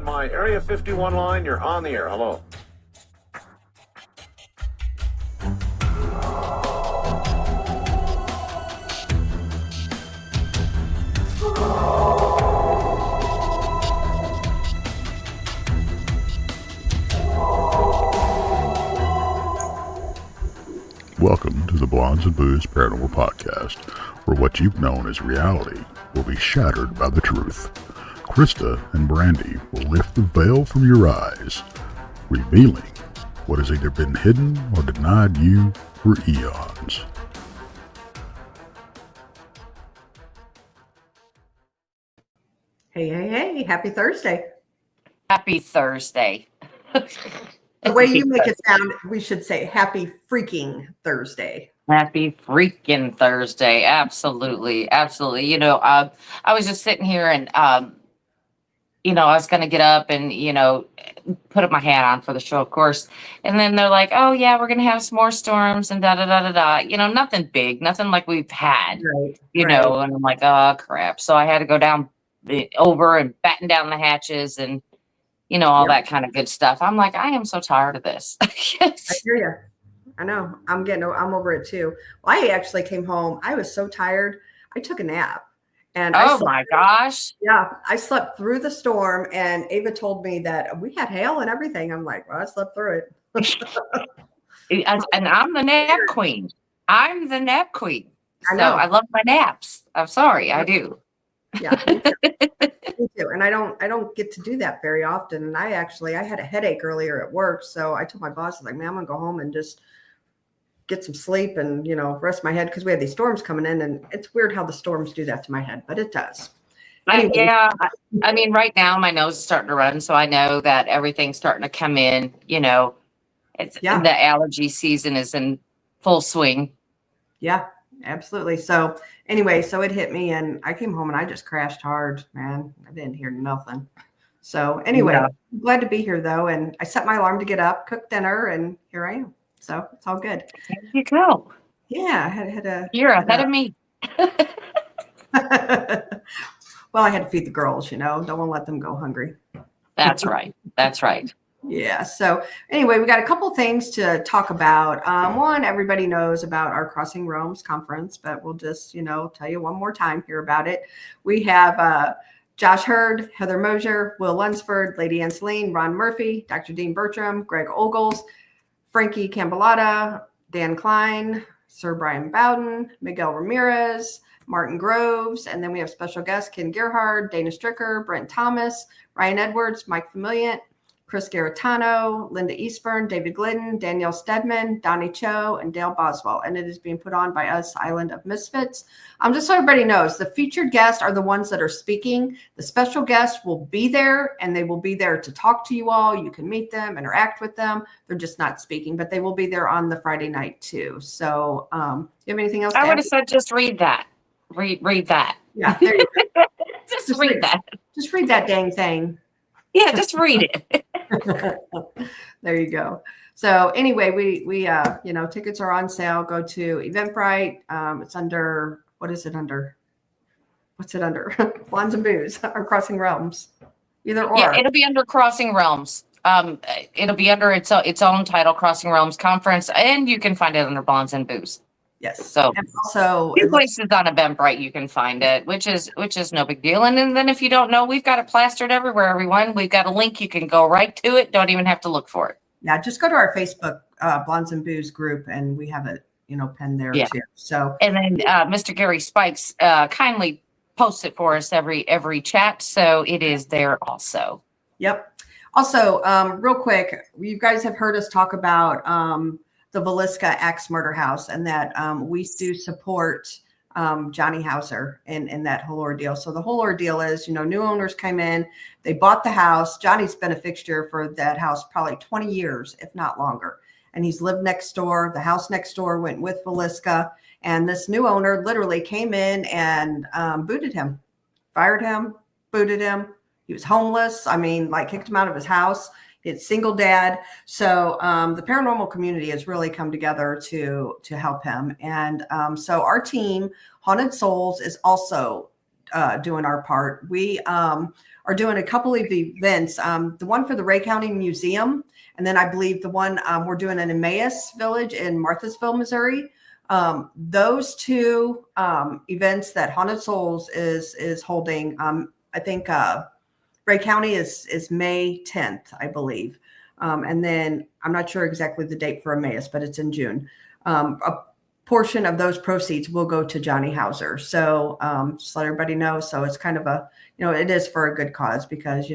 my Area 51 line. You're on the air. Hello. Welcome to the Blondes and Booze Paranormal Podcast, where what you've known as reality will be shattered by the truth. Krista and Brandy will lift the veil from your eyes, revealing what has either been hidden or denied you for eons. Hey, happy Thursday. Happy Thursday. The way you make it sound, we should say happy freaking Thursday. Happy freaking Thursday. Absolutely. Absolutely. You know, I was just sitting here and, you know, I was going to get up and, you know, put up my hat on for the show, of course. And then they're like, oh, yeah, we're going to have some more storms and da-da-da-da-da. You know, nothing big, nothing like we've had, you know. And I'm like, oh, crap. So I had to go down over and batten down the hatches and, you know, all that kind of good stuff. I'm like, I am so tired of this. Yes. I hear you. I know. I'm over it too. Well, I actually came home. I was so tired. I took a nap. And my gosh. Yeah. I slept through the storm, and Ava told me that we had hail and everything. I'm like, well, I slept through it. And I'm the nap queen. I'm the nap queen. So I love my naps. I'm sorry. I do. Yeah. Me too. And I don't get to do that very often. And I had a headache earlier at work. So I told my boss, I was like, man, I'm going to go home and just get some sleep and, you know, rest my head, because we had these storms coming in, and it's weird how the storms do that to my head, but it does. Anyway. Yeah. I mean, right now my nose is starting to run. So I know that everything's starting to come in, you know, the allergy season is in full swing. Yeah, absolutely. So anyway, so it hit me, and I came home and I just crashed hard, man. I didn't hear nothing. So anyway, I'm glad to be here though. And I set my alarm to get up, cook dinner, and here I am. So it's all good. There you go. Yeah, I had to. You're ahead of me. Well, I had to feed the girls, you know, don't want to let them go hungry. That's right. That's right. Yeah. So anyway, we got a couple things to talk about. One, everybody knows about our Crossing Realms conference, but we'll just, you know, tell you one more time here about it. We have Josh Hurd, Heather Mosier, Will Lunsford, Lady Ann Celine, Ron Murphy, Dr. Dean Bertram, Greg Ogles, Frankie Campbellata, Dan Klein, Sir Brian Bowden, Miguel Ramirez, Martin Groves, and then we have special guests Ken Gerhard, Dana Stricker, Brent Thomas, Ryan Edwards, Mike Familiant, Chris Garitano, Linda Eastburn, David Glidden, Danielle Stedman, Donny Cho, and Dale Boswell. And it is being put on by us, Island of Misfits. Just so everybody knows, the featured guests are the ones that are speaking. The special guests will be there, and they will be there to talk to you all. You can meet them, interact with them. They're just not speaking, but they will be there on the Friday night too. So do you have anything else? I would have said just read that. Read that. Yeah, there you go. just read that. Just read that dang thing. Yeah, just read it. There you go. So anyway, we you know, tickets are on sale. Go to Eventbrite. It's under, what is it under? What's it under? Blondes and Booze or Crossing Realms. Either or. Yeah, it'll be under Crossing Realms. It'll be under its own title, Crossing Realms Conference, and you can find it under Blondes and Booze. Yes. So and also two places on Eventbrite you can find it, which is no big deal. And then if you don't know, we've got it plastered everywhere, everyone. We've got a link. You can go right to it. Don't even have to look for it. Yeah, just go to our Facebook Blondes and Booze group, and we have it, you know, pinned there too. So and then Mr. Gary Spikes kindly posts it for us every chat, so it is there also. Yep. Also, real quick, you guys have heard us talk about the Villisca Axe Murder House, and that we do support Johnny Hauser in that whole ordeal. So the whole ordeal is, you know, new owners came in, they bought the house. Johnny's been a fixture for that house probably 20 years, if not longer. And he's lived next door. The house next door went with Villisca. And this new owner literally came in and booted him, fired him, booted him. He was homeless. I mean, like kicked him out of his house. It's single dad. So the paranormal community has really come together to help him. And so our team, Haunted Soulz, is also doing our part. We are doing a couple of events. The one for the Ray County Museum, and then I believe the one we're doing in Emmaus Village in Marthasville, Missouri. Those two events that Haunted Souls is holding, I think Ray County is May 10th, I believe. And then I'm not sure exactly the date for Emmaus, but it's in June. A portion of those proceeds will go to Johnny Hauser. So just let everybody know. So it's kind of a, it is for a good cause because,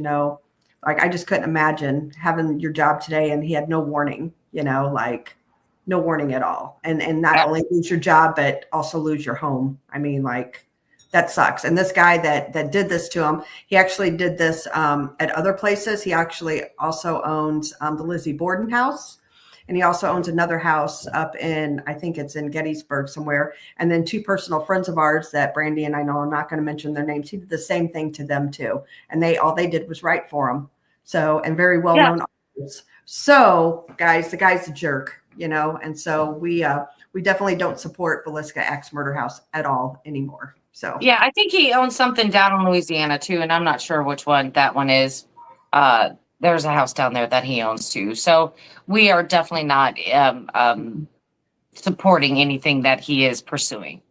like I just couldn't imagine having your job today and he had no warning, like no warning at all. And not only lose your job, but also lose your home. I mean, like that sucks. And this guy that did this to him, he actually did this at other places. He actually also owns the Lizzie Borden house. And he also owns another house up in, I think it's in Gettysburg somewhere. And then two personal friends of ours that Brandy and I know, I'm not going to mention their names. He did the same thing to them too. And all they did was write for him. So, and very well-known authors. So guys, the guy's a jerk, and so we definitely don't support Villisca Axe Murder House at all anymore. So yeah, I think he owns something down in Louisiana too, and I'm not sure which one that one is. There's a house down there that he owns too. So we are definitely not supporting anything that he is pursuing.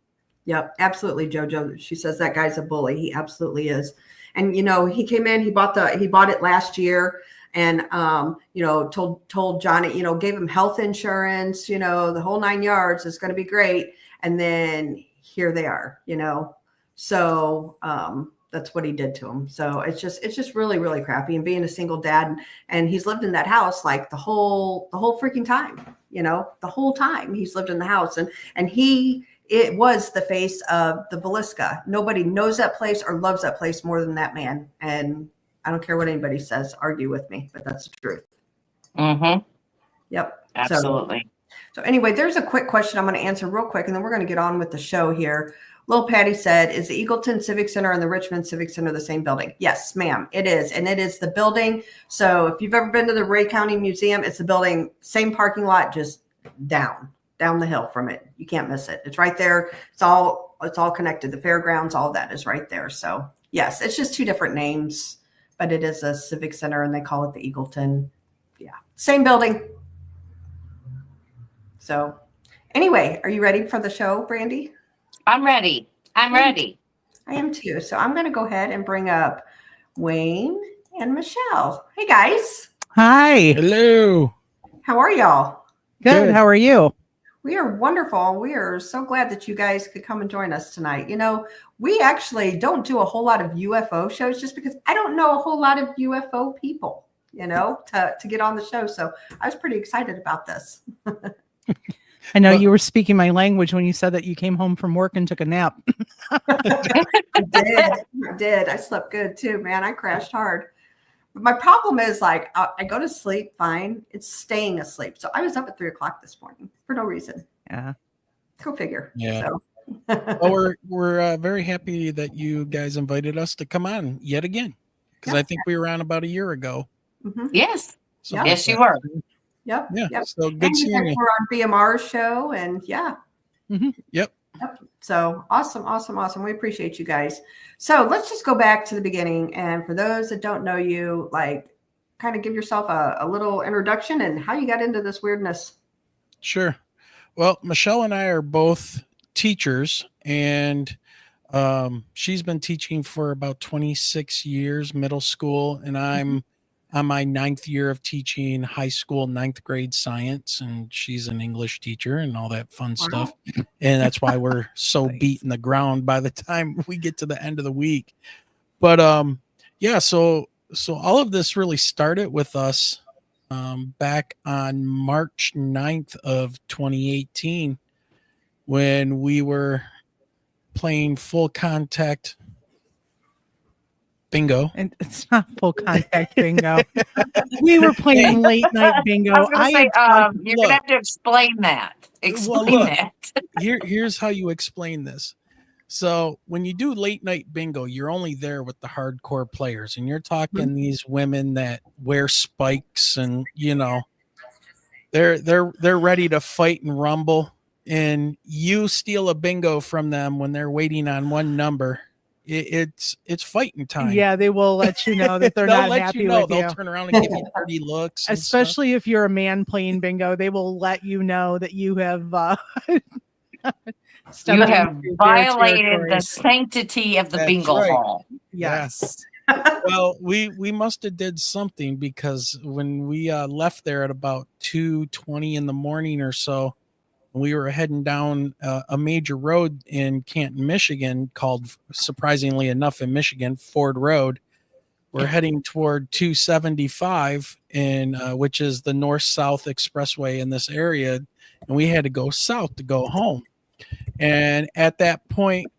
Yep, absolutely, JoJo. She says that guy's a bully. He absolutely is. And he came in, he bought it last year, and told Johnny, gave him health insurance, the whole 9 yards is going to be great. And then here they are, So that's what he did to him. So it's just really, really crappy. And being a single dad, and he's lived in that house like the whole freaking time, the whole time he's lived in the house, and it was the face of the Villisca. Nobody knows that place or loves that place more than that man. And I don't care what anybody says, argue with me, but that's the truth. Mm-hmm. Yep. Absolutely. So anyway, there's a quick question I'm going to answer real quick, and then we're going to get on with the show here. Lil Patty said, is the Eagleton Civic Center and the Richmond Civic Center the same building? Yes, ma'am, it is. And it is the building. So if you've ever been to the Ray County Museum, it's the building, same parking lot, just down the hill from it. You can't miss it. It's right there. It's all connected. The fairgrounds, all that is right there. So yes, it's just two different names, but it is a civic center and they call it the Eagleton. Yeah. Same building. So anyway, are you ready for the show, Brandy? I'm ready. I'm ready. I am too. So I'm going to go ahead and bring up Wayne and Michelle. Hey guys. Hi. Hello. How are y'all? Good. How are you? We are wonderful. We are so glad that you guys could come and join us tonight. We actually don't do a whole lot of UFO shows just because I don't know a whole lot of UFO people, to get on the show. So I was pretty excited about this. I know you were speaking my language when you said that you came home from work and took a nap. I did. I slept good too, man. I crashed hard. But my problem is I go to sleep fine. It's staying asleep. So I was up at 3:00 this morning for no reason. Yeah. Go figure. Yeah. So. Well, we're very happy that you guys invited us to come on yet again, because I think we were on about a year ago. Mm-hmm. Yes. Yep. Yes, you were. Yep. Yeah. Yep. So good and seeing you. We're on BMR's show, and yeah. Mm-hmm. Yep. So awesome. We appreciate you guys. So let's just go back to the beginning. And for those that don't know you, kind of give yourself a little introduction and how you got into this weirdness. Sure. Well, Michelle and I are both teachers, and she's been teaching for about 26 years, middle school, and I'm on my 9th year of teaching high school 9th grade science, and she's an English teacher and all that fun stuff. And that's why we're so beating the ground by the time we get to the end of the week. But so all of this really started with us back on March 9th of 2018 when we were playing full contact bingo. And it's not full contact bingo. We were playing late night bingo. I was going to say, you're going to have to explain that. Here's how you explain this. So when you do late night bingo, you're only there with the hardcore players, and you're talking these women that wear spikes, and they're ready to fight and rumble, and you steal a bingo from them when they're waiting on one number, it's fighting time. Yeah, they will let you know that they're They'll not let happy you know. with They'll you. turn around and give you dirty looks. And stuff. Especially if you're a man playing bingo, they will let you know that you have stepped You have into their violated territory. the sanctity of the That's bingo right. hall. Yes. Well, we must have did something, because when we left there at about 2:20 in the morning or so, we were heading down a major road in Canton, Michigan, called, surprisingly enough, in Michigan, Ford Road. We're heading toward 275, which is the north-south expressway in this area, and we had to go south to go home. And at that point,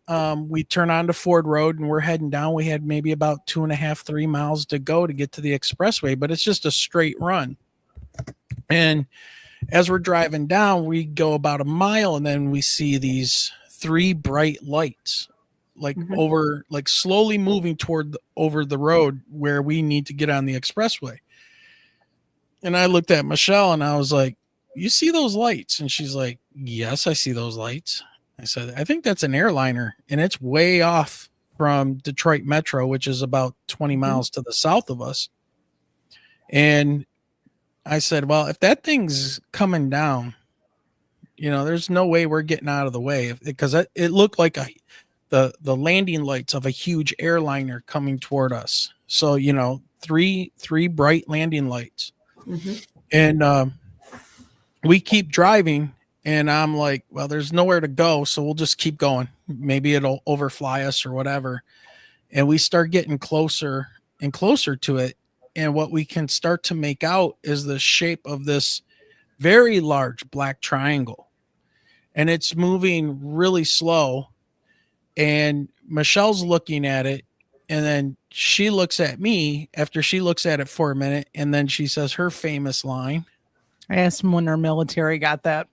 we turn onto Ford Road and we're heading down. We had maybe about 2.5, 3 miles to go to get to the expressway, but it's just a straight run. And as we're driving down, we go about a mile, and then we see these 3 bright lights, like over, like slowly moving over the road where we need to get on the expressway. And I looked at Michelle and I was like, "You see those lights?" And she's like, "Yes, I see those lights." I said, "I think that's an airliner, and it's way off from Detroit Metro, which is about 20 miles to the south of us." And I said, "Well, if that thing's coming down, there's no way we're getting out of the way, because it looked like the landing lights of a huge airliner coming toward us. So, three bright landing lights." And we keep driving, and I'm like, "Well, there's nowhere to go, so we'll just keep going. Maybe it'll overfly us or whatever." And we start getting closer and closer to it. And what we can start to make out is the shape of this very large black triangle. And it's moving really slow. And Michelle's looking at it. And then she looks at me after she looks at it for a minute. And then she says her famous line. I asked him when our military got that.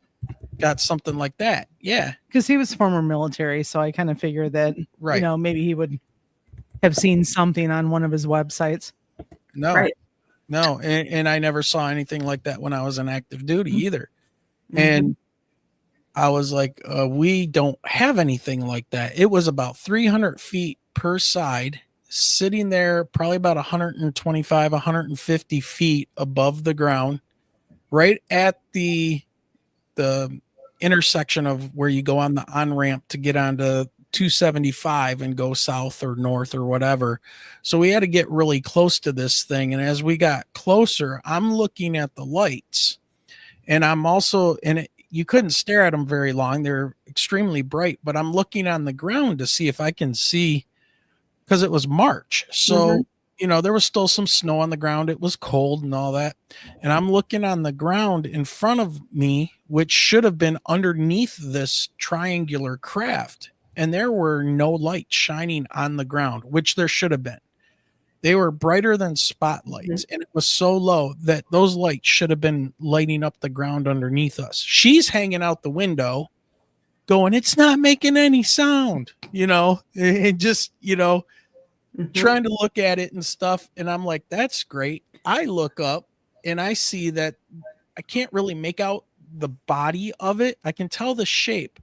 Got something like that. Yeah. Because he was former military. So I kind of figured that, Right. Maybe he would have seen something on one of his websites. No. Right. No. And I never saw anything like that when I was in active duty either. And I was like, we don't have anything like that. It was about 300 feet per side, sitting there probably about 125, 150 feet above the ground, right at the intersection of where you go on the on-ramp to get onto 275 and go south or north or whatever. So we had to get really close to this thing. And as we got closer, I'm looking at the lights, and I'm also, you couldn't stare at them very long. They're extremely bright, but I'm looking on the ground to see if I can see, because it was March. So, there was still some snow on the ground. It was cold and all that. And I'm looking on the ground in front of me, which should have been underneath this triangular craft. And there were no lights shining on the ground, which there should have been. They were brighter than spotlights, and it was so low that those lights should have been lighting up the ground underneath us. She's hanging out the window going, "It's not making any sound," and just, trying to look at it and stuff. And I'm like, "That's great." I look up and I see that I can't really make out the body of it. I can tell the shape,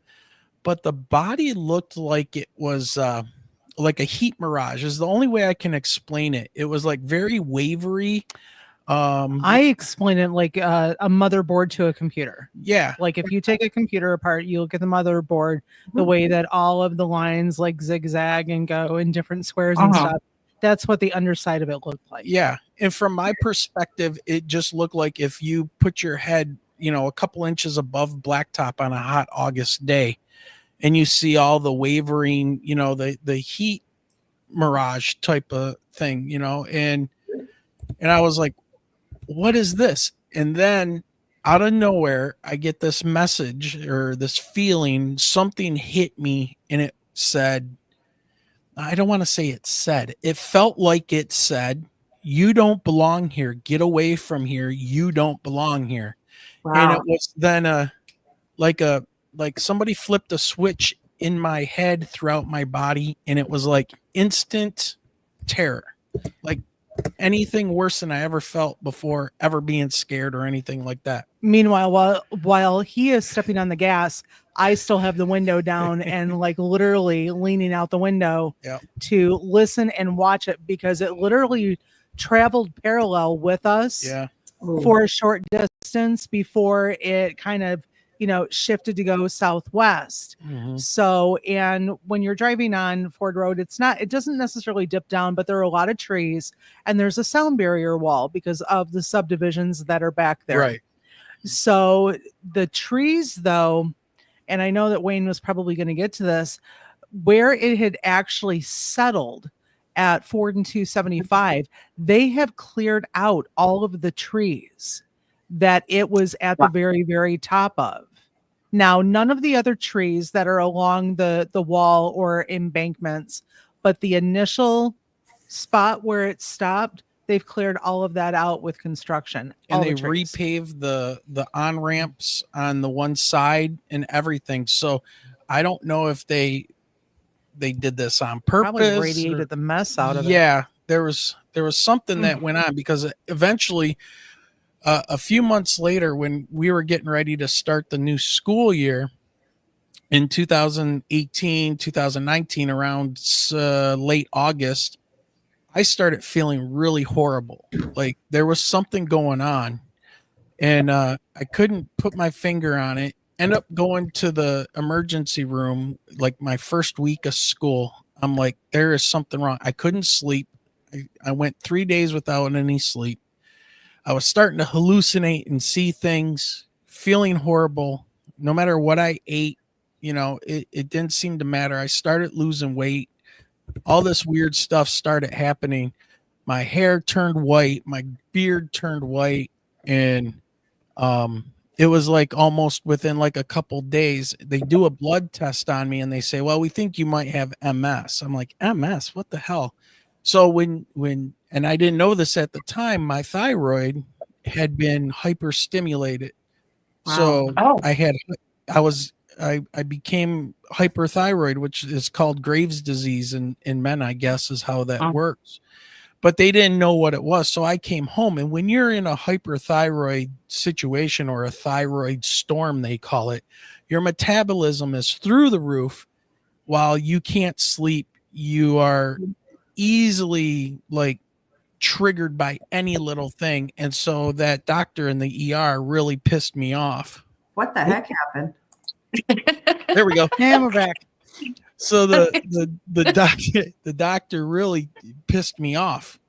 but the body looked like it was, like a heat mirage is the only way I can explain it. It was like very wavery. I explain it like a motherboard to a computer. Yeah. Like if you take a computer apart, you look at the motherboard, the way that all of the lines like zigzag and go in different squares and stuff. That's what the underside of it looked like. Yeah. And from my perspective, it just looked like if you put your head, a couple inches above blacktop on a hot August day, and you see all the wavering, the heat mirage type of thing, and I was like, "What is this?" And then out of nowhere, I get this message or this feeling, something hit me, and it said, I don't want to say it said, it felt like it said, "You don't belong here. Get away from here. You don't belong here." Wow. And it was then like somebody flipped a switch in my head throughout my body, and it was like instant terror. Like anything worse than I ever felt before, ever being scared or anything like that. Meanwhile, while he is stepping on the gas, I still have the window down and like literally leaning out the window Yep. to listen and watch it, because it literally traveled parallel with us Yeah. for a short distance before it kind of, shifted to go southwest. Mhm. So, and when you're driving on Ford Road, it doesn't necessarily dip down, but there are a lot of trees and there's a sound barrier wall because of the subdivisions that are back there. Right. So the trees, though, and I know that Wayne was probably going to get to this, where it had actually settled at Ford and 275, they have cleared out all of the trees that it was at the very, very top of. Now, none of the other trees that are along the wall or embankments, but the initial spot where it stopped, they've cleared all of that out with construction. And all they the trees. repaved the on ramps on the one side and everything. So I don't know if they did this on purpose. Probably radiated the mess out of it. Yeah, there was something that went on, because eventually, a few months later, when we were getting ready to start the new school year in 2018, 2019, around late August, I started feeling really horrible. Like there was something going on, and I couldn't put my finger on it. End up going to the emergency room like my first week of school. I'm like, there is something wrong. I couldn't sleep. I went 3 days without any sleep. I was starting to hallucinate and see things, feeling horrible. No matter what I ate, it didn't seem to matter. I started losing weight. All this weird stuff started happening. My hair turned white. My beard turned white. And it was like almost within like a couple days, they do a blood test on me and they say, well, we think you might have MS. I'm like, MS? What the hell? So when and I didn't know this at the time, my thyroid had been hyperstimulated. So I became hyperthyroid, which is called Graves' disease in men, I guess is how that works. But they didn't know what it was. So I came home, and when you're in a hyperthyroid situation, or a thyroid storm, they call it, your metabolism is through the roof. While you can't sleep, you are easily like triggered by any little thing. And so that doctor in the ER really pissed me off. What the heck happened? There we go. And we're back. So the doctor really pissed me off.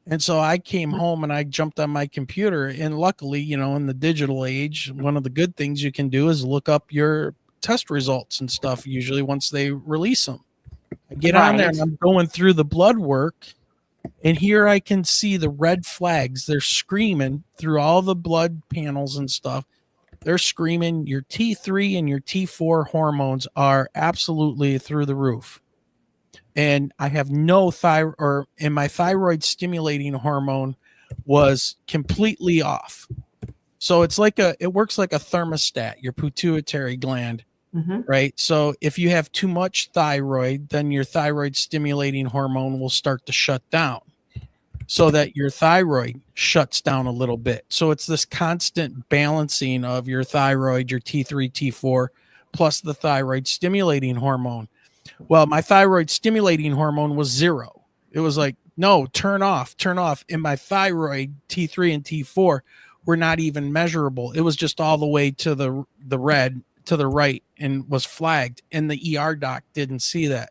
And so I came home and I jumped on my computer, and luckily, in the digital age, one of the good things you can do is look up your test results and stuff, usually once they release them. I get on there and I'm going through the blood work, and here I can see the red flags. They're screaming through all the blood panels and stuff. They're screaming your T3 and your T4 hormones are absolutely through the roof. And I have no thyroid, and my thyroid stimulating hormone was completely off. So it works like a thermostat, your pituitary gland, right? So if you have too much thyroid, then your thyroid stimulating hormone will start to shut down, so that your thyroid shuts down a little bit. So it's this constant balancing of your thyroid, your T3, T4, plus the thyroid stimulating hormone. Well, my thyroid stimulating hormone was 0. It was like, no, turn off. And my thyroid T3 and T4 were not even measurable. It was just all the way to the red, to the right, and was flagged. And the ER doc didn't see that.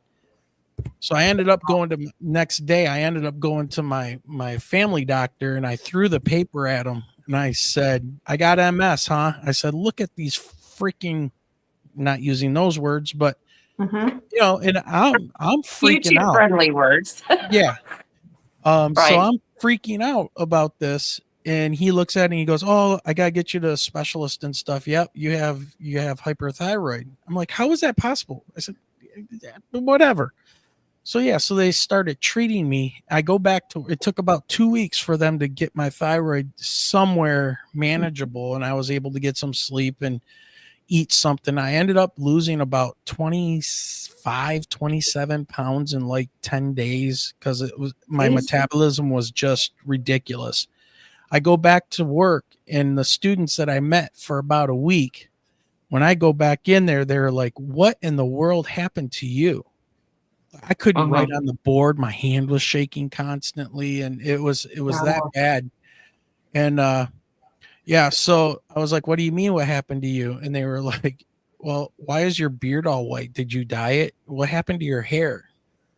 So I ended up going to next day. I ended up going to my family doctor, and I threw the paper at him, and I said, I got MS, huh? I said, look at these freaking, not using those words, but and I'm freaking out. friendly words. Yeah. Right. So I'm freaking out about this, and he looks at it and he goes, oh, I gotta get you to a specialist and stuff. Yep, you have hyperthyroid. I'm like, how is that possible? I said, whatever. So they started treating me. I go back to, it took about 2 weeks for them to get my thyroid somewhere manageable, and I was able to get some sleep and eat something. I ended up losing about 25, 27 pounds in like 10 days because it was my Jeez. metabolism was just ridiculous. I go back to work, and the students that I met for about a week, when I go back in there, they're like, what in the world happened to you? I couldn't write on the board. My hand was shaking constantly, and it was that bad. And yeah, so I was like, what do you mean what happened to you? And they were like, well, why is your beard all white? Did you dye it? What happened to your hair?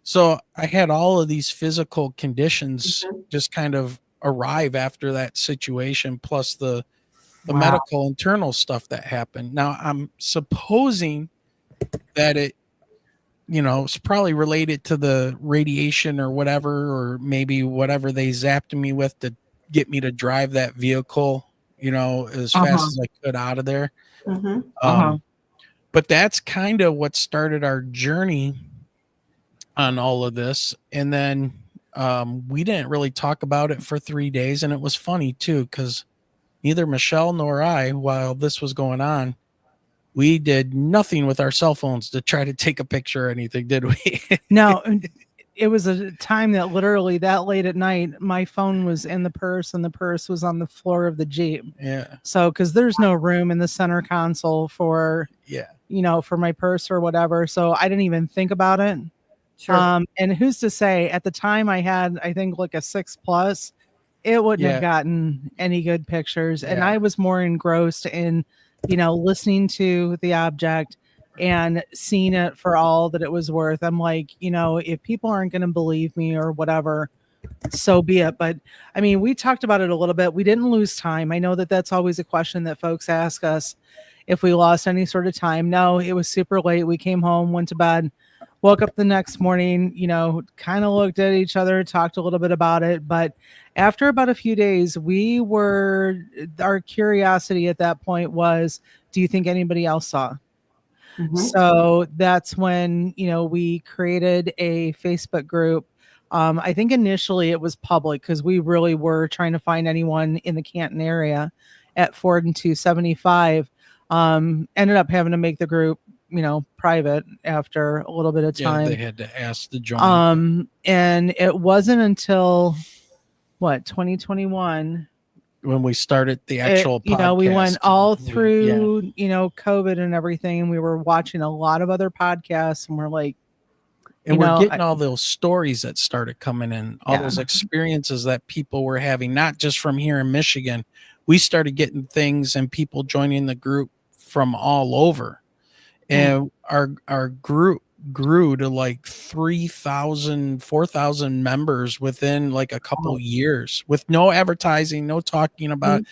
So I had all of these physical conditions just kind of arrive after that situation, plus the medical internal stuff that happened. Now I'm supposing that it, it's probably related to the radiation or whatever, or maybe whatever they zapped me with to get me to drive that vehicle, as fast as I could out of there. But that's kind of what started our journey on all of this. And then we didn't really talk about it for 3 days. And it was funny too, because neither Michelle nor I, while this was going on, we did nothing with our cell phones to try to take a picture or anything, did we? No, it was a time that literally that late at night, my phone was in the purse and the purse was on the floor of the Jeep. Yeah. So, because there's no room in the center console for, for my purse or whatever. So I didn't even think about it. Sure. And who's to say at the time I had, I think like a 6+, it wouldn't have gotten any good pictures. And I was more engrossed in, listening to the object and seeing it for all that it was worth. I'm like, if people aren't going to believe me or whatever, so be it. But I mean, we talked about it a little bit. We didn't lose time. I know that that's always a question that folks ask us, if we lost any sort of time. No, it was super late. We came home, went to bed, woke up the next morning, kind of looked at each other, talked a little bit about it. But after about a few days, our curiosity at that point was, do you think anybody else saw? So that's when, we created a Facebook group. I think initially it was public because we really were trying to find anyone in the Canton area at Ford and 275. Ended up having to make the group, private after a little bit of time. Yeah, they had to ask to join. And it wasn't until 2021 when we started the actual podcast. We went all through, COVID and everything, and we were watching a lot of other podcasts, and we're like, and we're getting all those stories that started coming in, all those experiences that people were having, not just from here in Michigan. We started getting things and people joining the group from all over. And our group grew to like 3,000, 4,000 members within like a couple years, with no advertising, no talking about,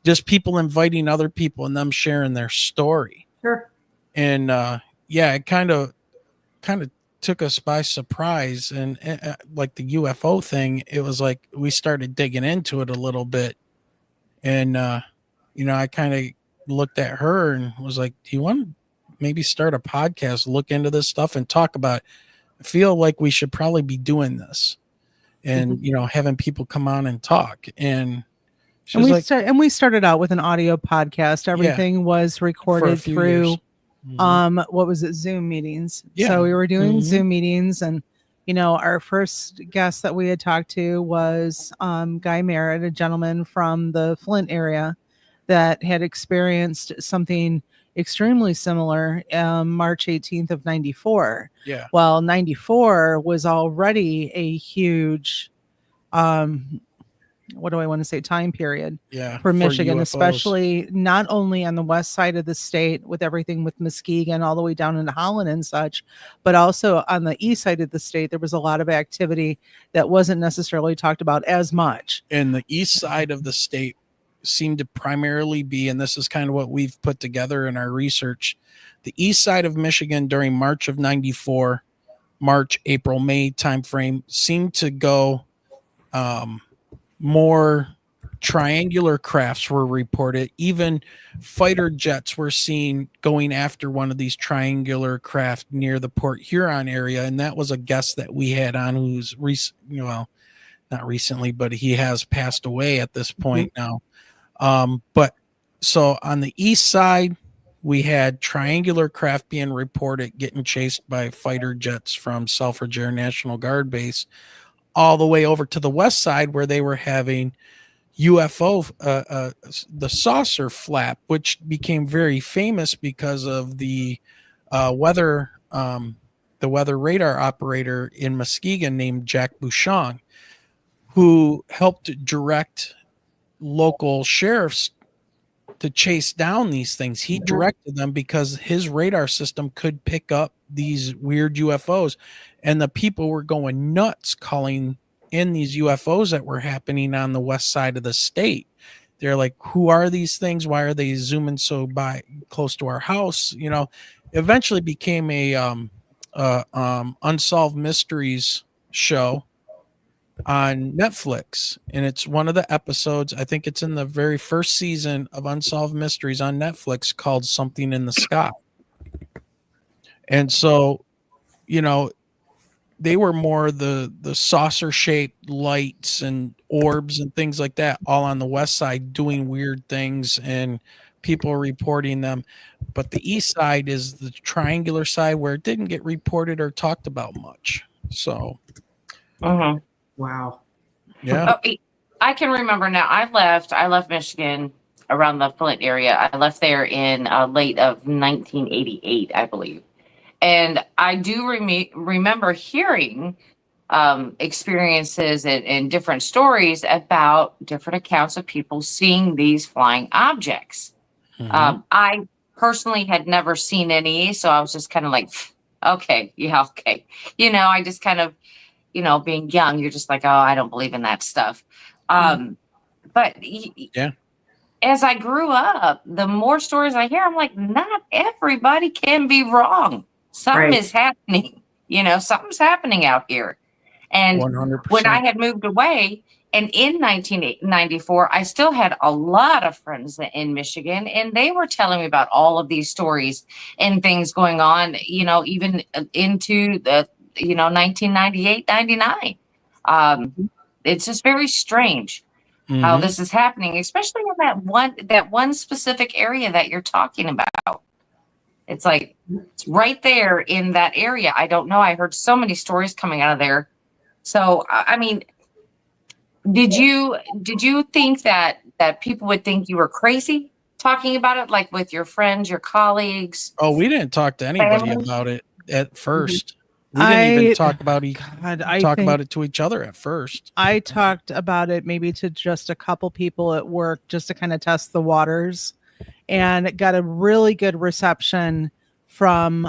just people inviting other people and them sharing their story. Sure. And it kind of took us by surprise. And like the UFO thing, it was like we started digging into it a little bit. And I kind of looked at her and was like, do you want to maybe start a podcast, look into this stuff and talk about it? I feel like we should probably be doing this and, having people come on and talk. And we started out with an audio podcast. Everything was recorded through, what was it? Zoom meetings. Yeah. So we were doing Zoom meetings, and, our first guest that we had talked to was, Guy Merritt, a gentleman from the Flint area that had experienced something extremely similar, March 18th of 94. Yeah. Well, 94 was already a huge, what do I want to say, time period for Michigan, especially not only on the west side of the state with everything with Muskegon all the way down into Holland and such, but also on the east side of the state, there was a lot of activity that wasn't necessarily talked about as much. And the east side of the state seemed to primarily be, and this is kind of what we've put together in our research, the east side of Michigan during March of 94, March, April, May timeframe seemed to go more triangular crafts were reported. Even fighter jets were seen going after one of these triangular craft near the Port Huron area. And that was a guest that we had on who's not recently, but he has passed away at this point now. But so on the east side, We had triangular craft being reported getting chased by fighter jets from Selfridge Air National Guard Base all the way over to the west side where they were having UFO, the saucer flap, which became very famous because of the weather radar operator in Muskegon named Jack Bouchon, who helped direct local sheriffs to chase down these things. He directed them because his radar system could pick up these weird UFOs, and the people were going nuts calling in these UFOs that were happening on the west side of the state. They're like, who are these things? Why are they zooming so close to our house? You know, eventually became a unsolved mysteries show on Netflix, and it's one of the episodes, I think it's in the very first season of Unsolved Mysteries on Netflix, called Something in the Sky. And so, you know, they were more the saucer shaped lights and orbs and things like that, all on the west side doing weird things and people reporting them. But the east side is the triangular side where it didn't get reported or talked about much. So Wow. yeah. Oh, I can remember now. I left Michigan around the Flint area. I left there in late of 1988, I believe. And I do remember hearing experiences and different stories about different accounts of people seeing these flying objects. I personally had never seen any, so I was just kind of like, okay, yeah, okay. You know, I just kind of, you know, being young, you're just like, oh, I don't believe in that stuff. But Yeah. as I grew up, the more stories I hear, I'm like, not everybody can be wrong. Something is happening. You know, something's happening out here. And 100%. when I had moved away, and in 1994, I still had a lot of friends in Michigan, and they were telling me about all of these stories and things going on, you know, even into the, you know, 1998, 99. It's just very strange how this is happening, especially in that one specific area that you're talking about. It's like, it's right there in that area. I don't know. I heard so many stories coming out of there. So, I mean, did you think that people would think you were crazy talking about it, like with your friends, your colleagues? Oh, we didn't talk to anybody family? about it at first. We didn't even talk about about it to each other at first. I talked about it maybe to just a couple people at work just to kind of test the waters, and got a really good reception from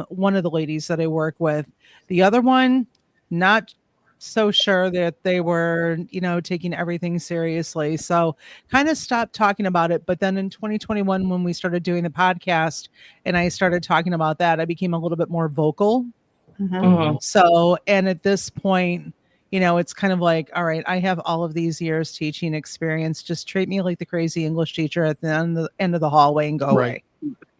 one of the ladies that I work with. The other one, not so sure that they were, you know, taking everything seriously. So kind of stopped talking about it. But then in 2021, when we started doing the podcast and I started talking about that, I became a little bit more vocal. So, and at this point, you know, it's kind of like, all right, I have all of these years teaching experience. Just treat me like the crazy English teacher at the end of the hallway and go away.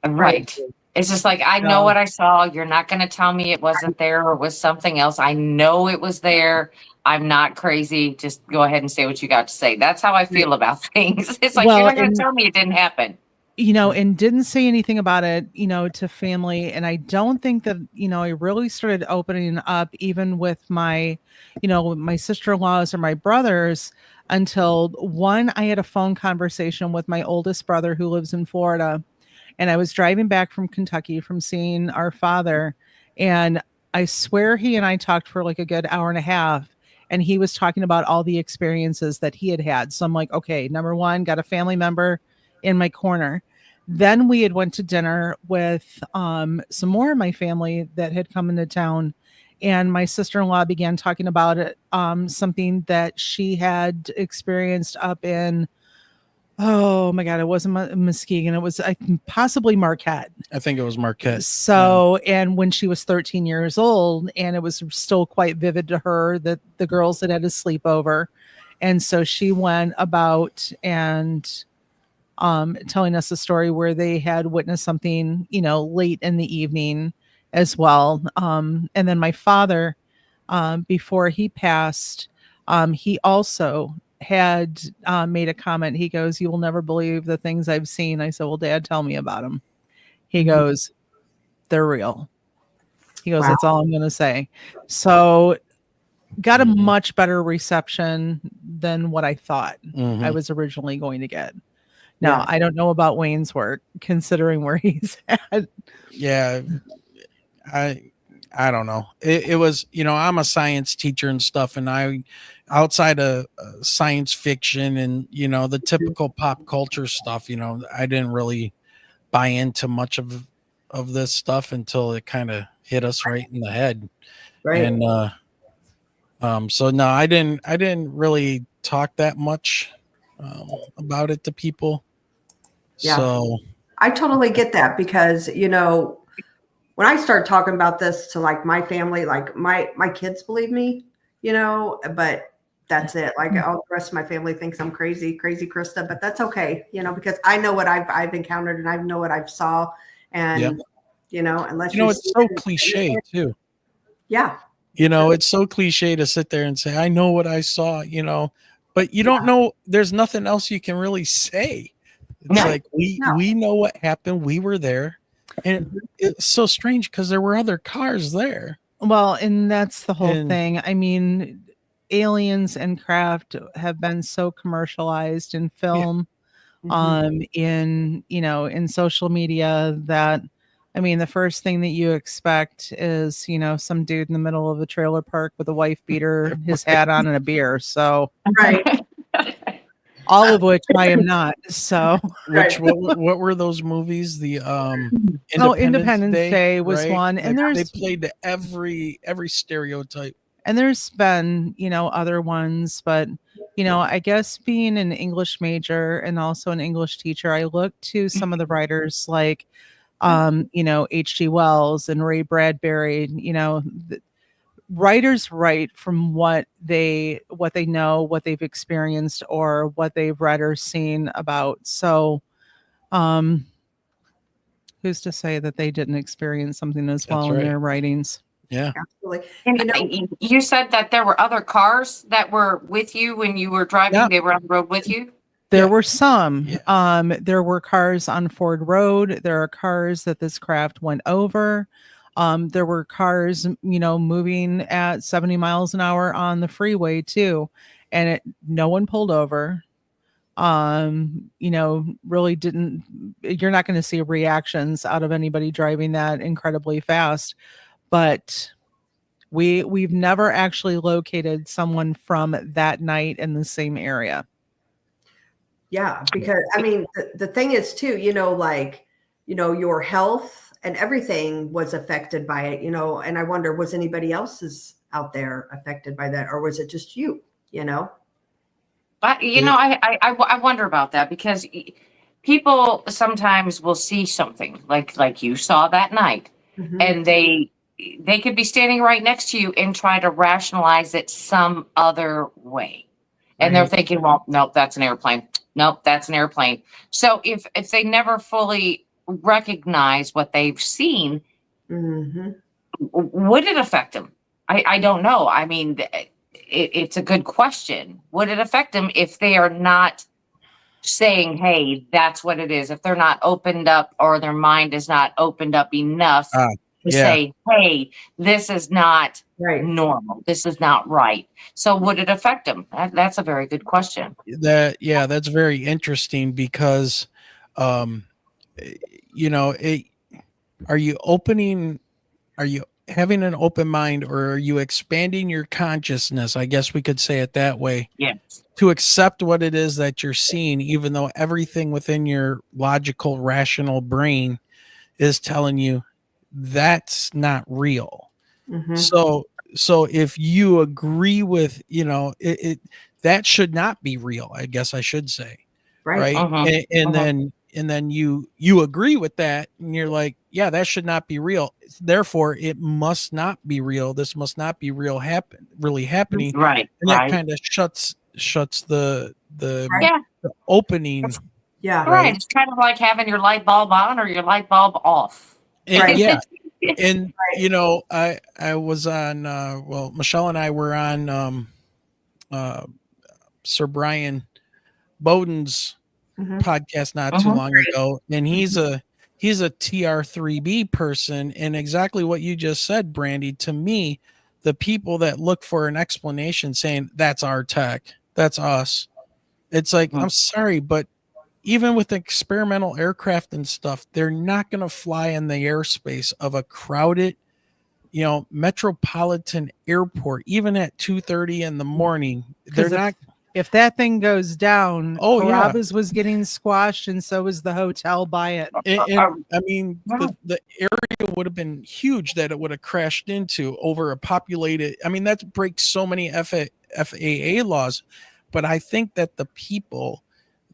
Right. It's just like, I know what I saw. You're not going to tell me it wasn't there or was something else. I know it was there. I'm not crazy. Just go ahead and say what you got to say. That's how I feel about things. It's like, you're not going to tell me it didn't happen. You know, and didn't say anything about it, you know, to family. And I don't think that, you know, I really started opening up even with my, you know, my sister-in-laws or my brothers until I had a phone conversation with my oldest brother who lives in Florida. And I was driving back from Kentucky from seeing our father. And I swear he and I talked for like a good hour and a half. And he was talking about all the experiences that he had had. So I'm like, okay, number one, got a family member in my corner. Then we had went to dinner with some more of my family that had come into town, and my sister-in-law began talking about it, something that she had experienced up in, oh my God, it wasn't Muskegon, it was possibly Marquette. I think it was Marquette. So, and when she was 13 years old, and it was still quite vivid to her that the girls had a sleepover, and so she went about and telling us a story where they had witnessed something, you know, late in the evening as well. And then my father, before he passed, he also had made a comment. He goes, "You will never believe the things I've seen." I said, "Well, Dad, tell me about them." He goes, they're real. He goes, Wow. that's all I'm going to say. So got a much better reception than what I thought I was originally going to get. Now, Yeah. I don't know about Wayne's work, considering where he's at. Yeah, I don't know. It was, I'm a science teacher and stuff, and I, outside of science fiction and the typical pop culture stuff, I didn't really buy into much of this stuff until it kind of hit us right in the head. Right. And so no, I didn't really talk that much about it to people. Yeah. So I totally get that because, when I start talking about this to like my family, like my kids believe me, but that's it. Like all the rest of my family thinks I'm crazy Krista, but that's okay, because I know what I've encountered and I know what I've saw. And, unless it's so cliche too. Yeah. It's so cliche to sit there and say, I know what I saw, but you don't know, there's nothing else you can really say. It's like, we know what happened. We were there. And it's so strange because there were other cars there. Well, and that's the whole thing. I mean, aliens and craft have been so commercialized in film, in social media that, I mean, the first thing that you expect is, some dude in the middle of a trailer park with a wife beater, his hat on, and a beer. So, Right. all of which I am not. So, what were those movies? The Independence Day was right? one, and they played to every stereotype. And there's been, other ones, but I guess being an English major and also an English teacher, I look to some of the writers like H.G. Wells and Ray Bradbury. Writers write from what they know, what they've experienced, or what they've read or seen about. So who's to say that they didn't experience something as well in their writings? Yeah, absolutely. And you said that there were other cars that were with you when you were driving. Yeah. They were on the road with you. There were some. Yeah. There were cars on Ford Road. There are cars that this craft went over. There were cars, moving at 70 miles an hour on the freeway too, and no one pulled over. Really didn't. You're not going to see reactions out of anybody driving that incredibly fast, but we've never actually located someone from that night in the same area. Yeah, because I mean, the thing is too, your health and everything was affected by it, and I wonder, was anybody else's out there affected by that, or was it just you, But I wonder about that because people sometimes will see something like you saw that night, and they could be standing right next to you and try to rationalize it some other way, and they're thinking, well, nope, that's an airplane. Nope, that's an airplane. So if they never fully recognize what they've seen, would it affect them? I don't know. I mean, it's a good question. Would it affect them if they are not saying, hey, that's what it is? If they're not opened up, or their mind is not opened up enough to say, hey, this is not normal. This is not right. So would it affect them? That's a very good question. That's very interesting because, are you having an open mind, or are you expanding your consciousness? I guess we could say it that way. Yes. To accept what it is that you're seeing, even though everything within your logical, rational brain is telling you that's not real. So if you agree with, it that should not be real, I guess I should say. Right. And then you agree with that, and you're like, yeah, that should not be real. Therefore, it must not be real. This must not be really happening. Right. And that kind of shuts the opening. Yeah. Right. It's kind of like having your light bulb on or your light bulb off. And, yeah. And I was on Michelle and I were on Sir Brian Bowden's podcast not too long ago, and he's a he's a TR3B person. And exactly what you just said, Brandy, to me, the people that look for an explanation saying that's our tech, that's us. It's like, I'm sorry, but even with experimental aircraft and stuff, they're not going to fly in the airspace of a crowded, metropolitan airport, even at 2:30 in the morning. They're not. If that thing goes down, Oh, yeah. Carrabba's was getting squashed, and so was the hotel by it. And I mean, the area would have been huge that it would have crashed into over a populated. I mean, that breaks so many FAA laws. But I think that the people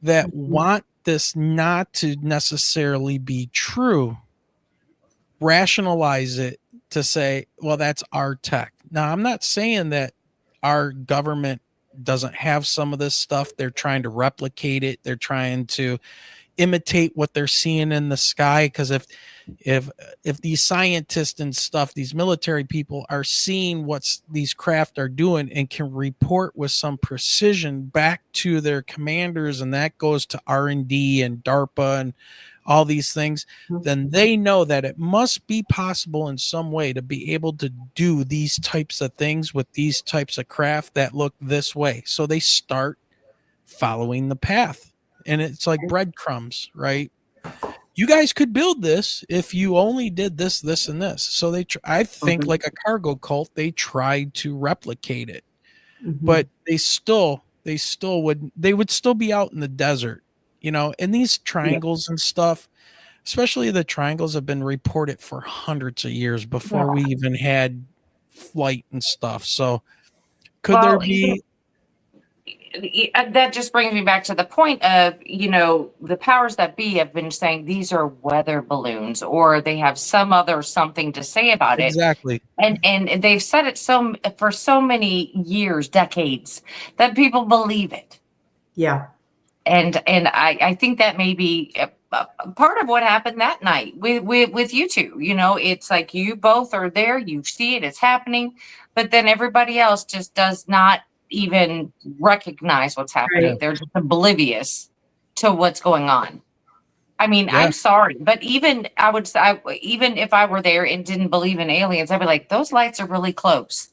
that want this not to necessarily be true rationalize it to say, well, that's our tech. Now, I'm not saying that our government doesn't have some of this stuff. They're trying to replicate it. They're trying to imitate what they're seeing in the sky. Because if these scientists and stuff, these military people are seeing what these craft are doing and can report with some precision back to their commanders, and that goes to R&D and DARPA and all these things, then they know that it must be possible in some way to be able to do these types of things with these types of craft that look this way. So they start following the path, and it's like breadcrumbs, right? You guys could build this if you only did this, this, and this. So I think like a cargo cult, they tried to replicate it, but they would still be out in the desert. And these triangles and stuff, especially the triangles, have been reported for hundreds of years before we even had flight and stuff. So there be? That just brings me back to the point of, the powers that be have been saying these are weather balloons, or they have some other something to say about it. Exactly. And they've said it for so many years, decades, that people believe it. Yeah. And I think that may be part of what happened that night with you two. It's like you both are there, you see it, it's happening, but then everybody else just does not even recognize what's happening. Right. They're just oblivious to what's going on. I mean, I'm sorry, but even if I were there and didn't believe in aliens, I'd be like, those lights are really close.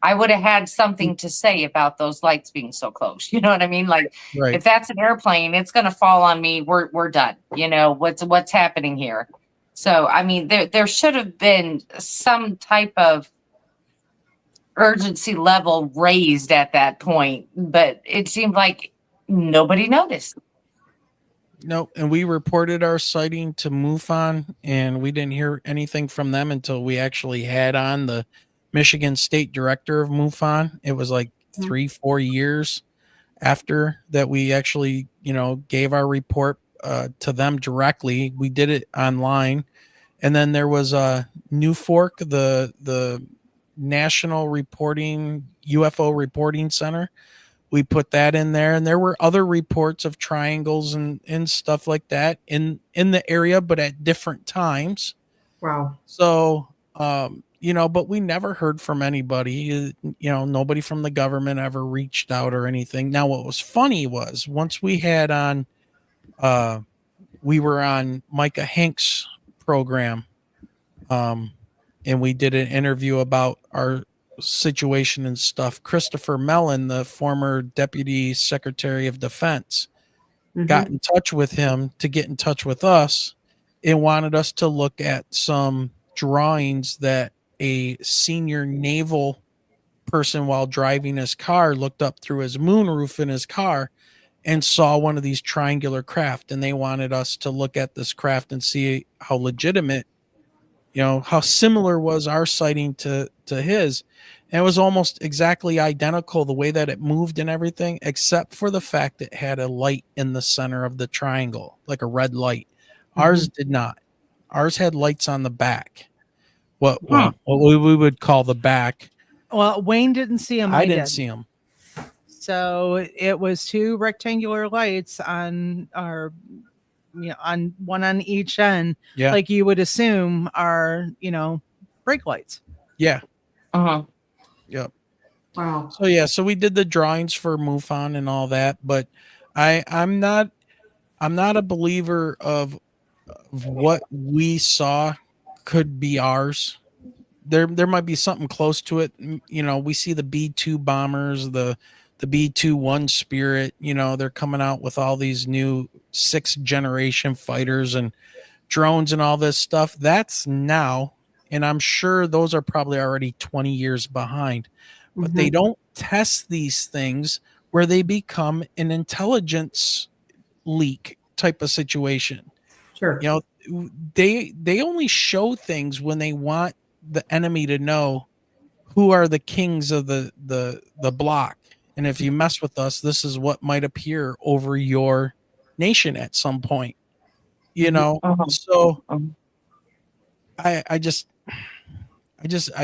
I would have had something to say about those lights being so close. You know what I mean? Like, if that's an airplane, it's going to fall on me. We're done. What's happening here? So, I mean, there should have been some type of urgency level raised at that point, but it seemed like nobody noticed. No, and we reported our sighting to MUFON, and we didn't hear anything from them until we actually had on the Michigan State Director of MUFON. It was like 3-4 years after that we actually, gave our report to them directly. We did it online, and then there was a NUFORC, the National UFO Reporting Center. We put that in there, and there were other reports of triangles and stuff like that in the area, but at different times. Wow. So, but we never heard from anybody. Nobody from the government ever reached out or anything. Now, what was funny was once we had on, we were on Micah Hank's program, and we did an interview about our situation and stuff. Christopher Mellon, the former Deputy Secretary of Defense, got in touch with him to get in touch with us and wanted us to look at some drawings that a senior naval person, while driving his car, looked up through his moonroof in his car and saw one of these triangular craft. And they wanted us to look at this craft and see how legitimate, how similar was our sighting to his. And it was almost exactly identical, the way that it moved and everything, except for the fact it had a light in the center of the triangle, like a red light. Ours did not. Ours had lights on the back. What we would call the back. Well, Wayne didn't see them. I didn't see them. So it was 2 rectangular lights on our, on one on each end, like you would assume are, brake lights. Yeah. Yep. Wow. So we did the drawings for MUFON and all that, but I'm not a believer of of what we saw could be ours. There might be something close to it. You know, we see the B-2 bombers, the B-21 Spirit, you know, they're coming out with all these new 6th generation fighters and drones and all this stuff. That's now, and I'm sure those are probably already 20 years behind. But they don't test these things where they become an intelligence leak type of situation. Sure. You know, they only show things when they want the enemy to know who are the kings of the block. And if you mess with us, this is what might appear over your nation at some point. You know, so I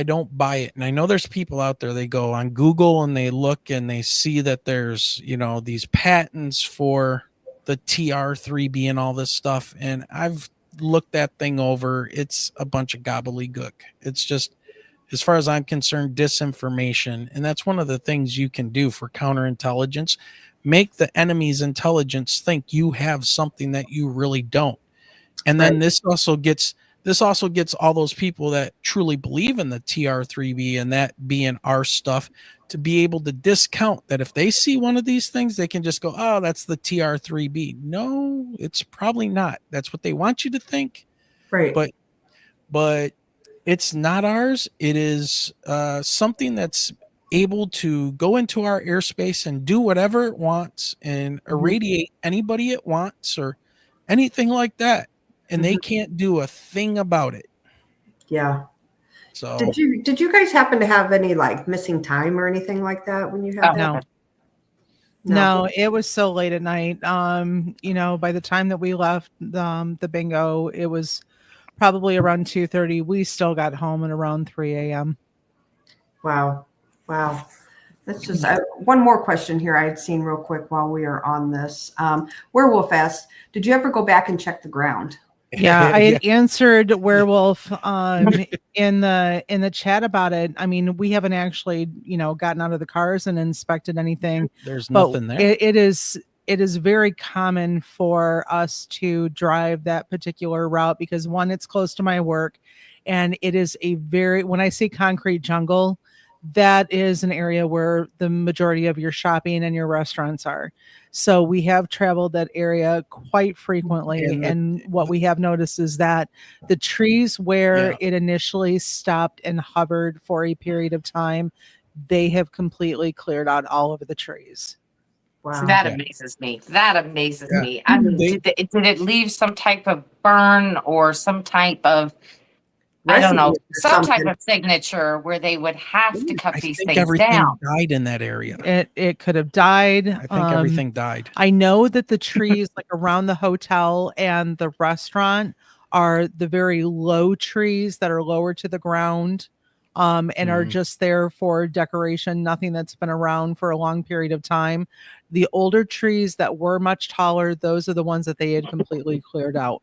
don't buy it. And I know there's people out there, they go on Google and they look and they see that there's, you know, these patents for the TR3B and all this stuff. And I've looked that thing over. It's a bunch of gobbledygook. It's just, as far as I'm concerned, disinformation. And that's one of the things you can do for counterintelligence. Make the enemy's intelligence think you have something that you really don't. And then this also gets all those people that truly believe in the TR3B and that being our stuff to be able to discount that if they see one of these things, they can just go, oh, that's the TR3B. No, it's probably not. That's what they want you to think. Right. But it's not ours. It is something that's able to go into our airspace and do whatever it wants and irradiate anybody it wants or anything like that. And they can't do a thing about it. Yeah. So did you guys happen to have any like missing time or anything like that when you had that? No, it was so late at night. You know, by the time that we left the bingo, it was probably around 2:30. We still got home at around 3 a.m. Wow. That's just one more question here I had seen real quick while we are on this. Werewolf asked, did you ever go back and check the ground? Yeah, I had answered Werewolf in the chat about it. I mean, we haven't actually, you know, gotten out of the cars and inspected anything. There's nothing there. It is very common for us to drive that particular route because one, it's close to my work, and it is when I say concrete jungle, that is an area where the majority of your shopping and your restaurants are. So we have traveled that area quite frequently. And what we have noticed is that the trees where it initially stopped and hovered for a period of time, they have completely cleared out all of the trees. Wow. That amazes me. Me. I mean, did it leave some type of burn or some type of, I don't know, some type of signature where they would have to cut these things everything down? Died in that area. It could have died. I think everything died. I know that the trees like around the hotel and the restaurant are the very low trees that are lower to the ground and are just there for decoration, nothing that's been around for a long period of time. The older trees that were much taller, those are the ones that they had completely cleared out.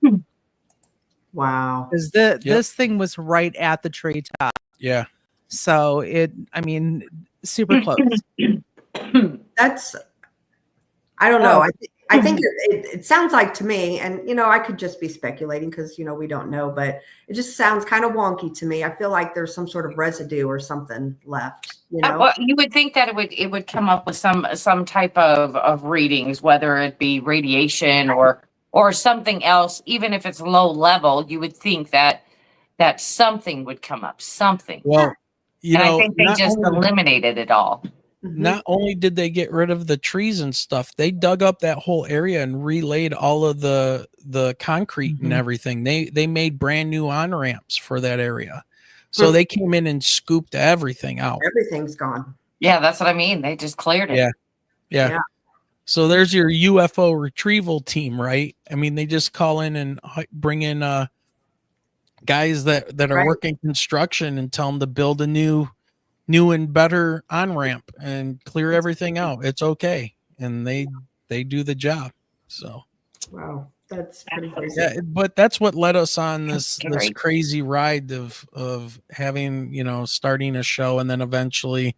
Wow. Because this thing was right at the treetop. Yeah. So super close. That's, I don't know. I think it sounds like to me, and, you know, I could just be speculating because, you know, we don't know, but it just sounds kind of wonky to me. I feel like there's some sort of residue or something left, you know? Well, you would think that it would come up with some type of readings, whether it be radiation or something else. Even if it's low level, you would think that something would come up, something. Well, I think they just eliminated it all. Not only did they get rid of the trees and stuff, they dug up that whole area and relaid all of the concrete and everything. They made brand new on-ramps for that area. So they came in and scooped everything out. Everything's gone. Yeah, that's what I mean. They just cleared it. Yeah. So there's your UFO retrieval team, right? I mean, they just call in and bring in guys that are working construction and tell them to build a new and better on-ramp and clear everything out. It's okay. And they do the job. So wow, that's pretty crazy. Yeah, but that's what led us on this crazy ride of having, you know, starting a show, and then eventually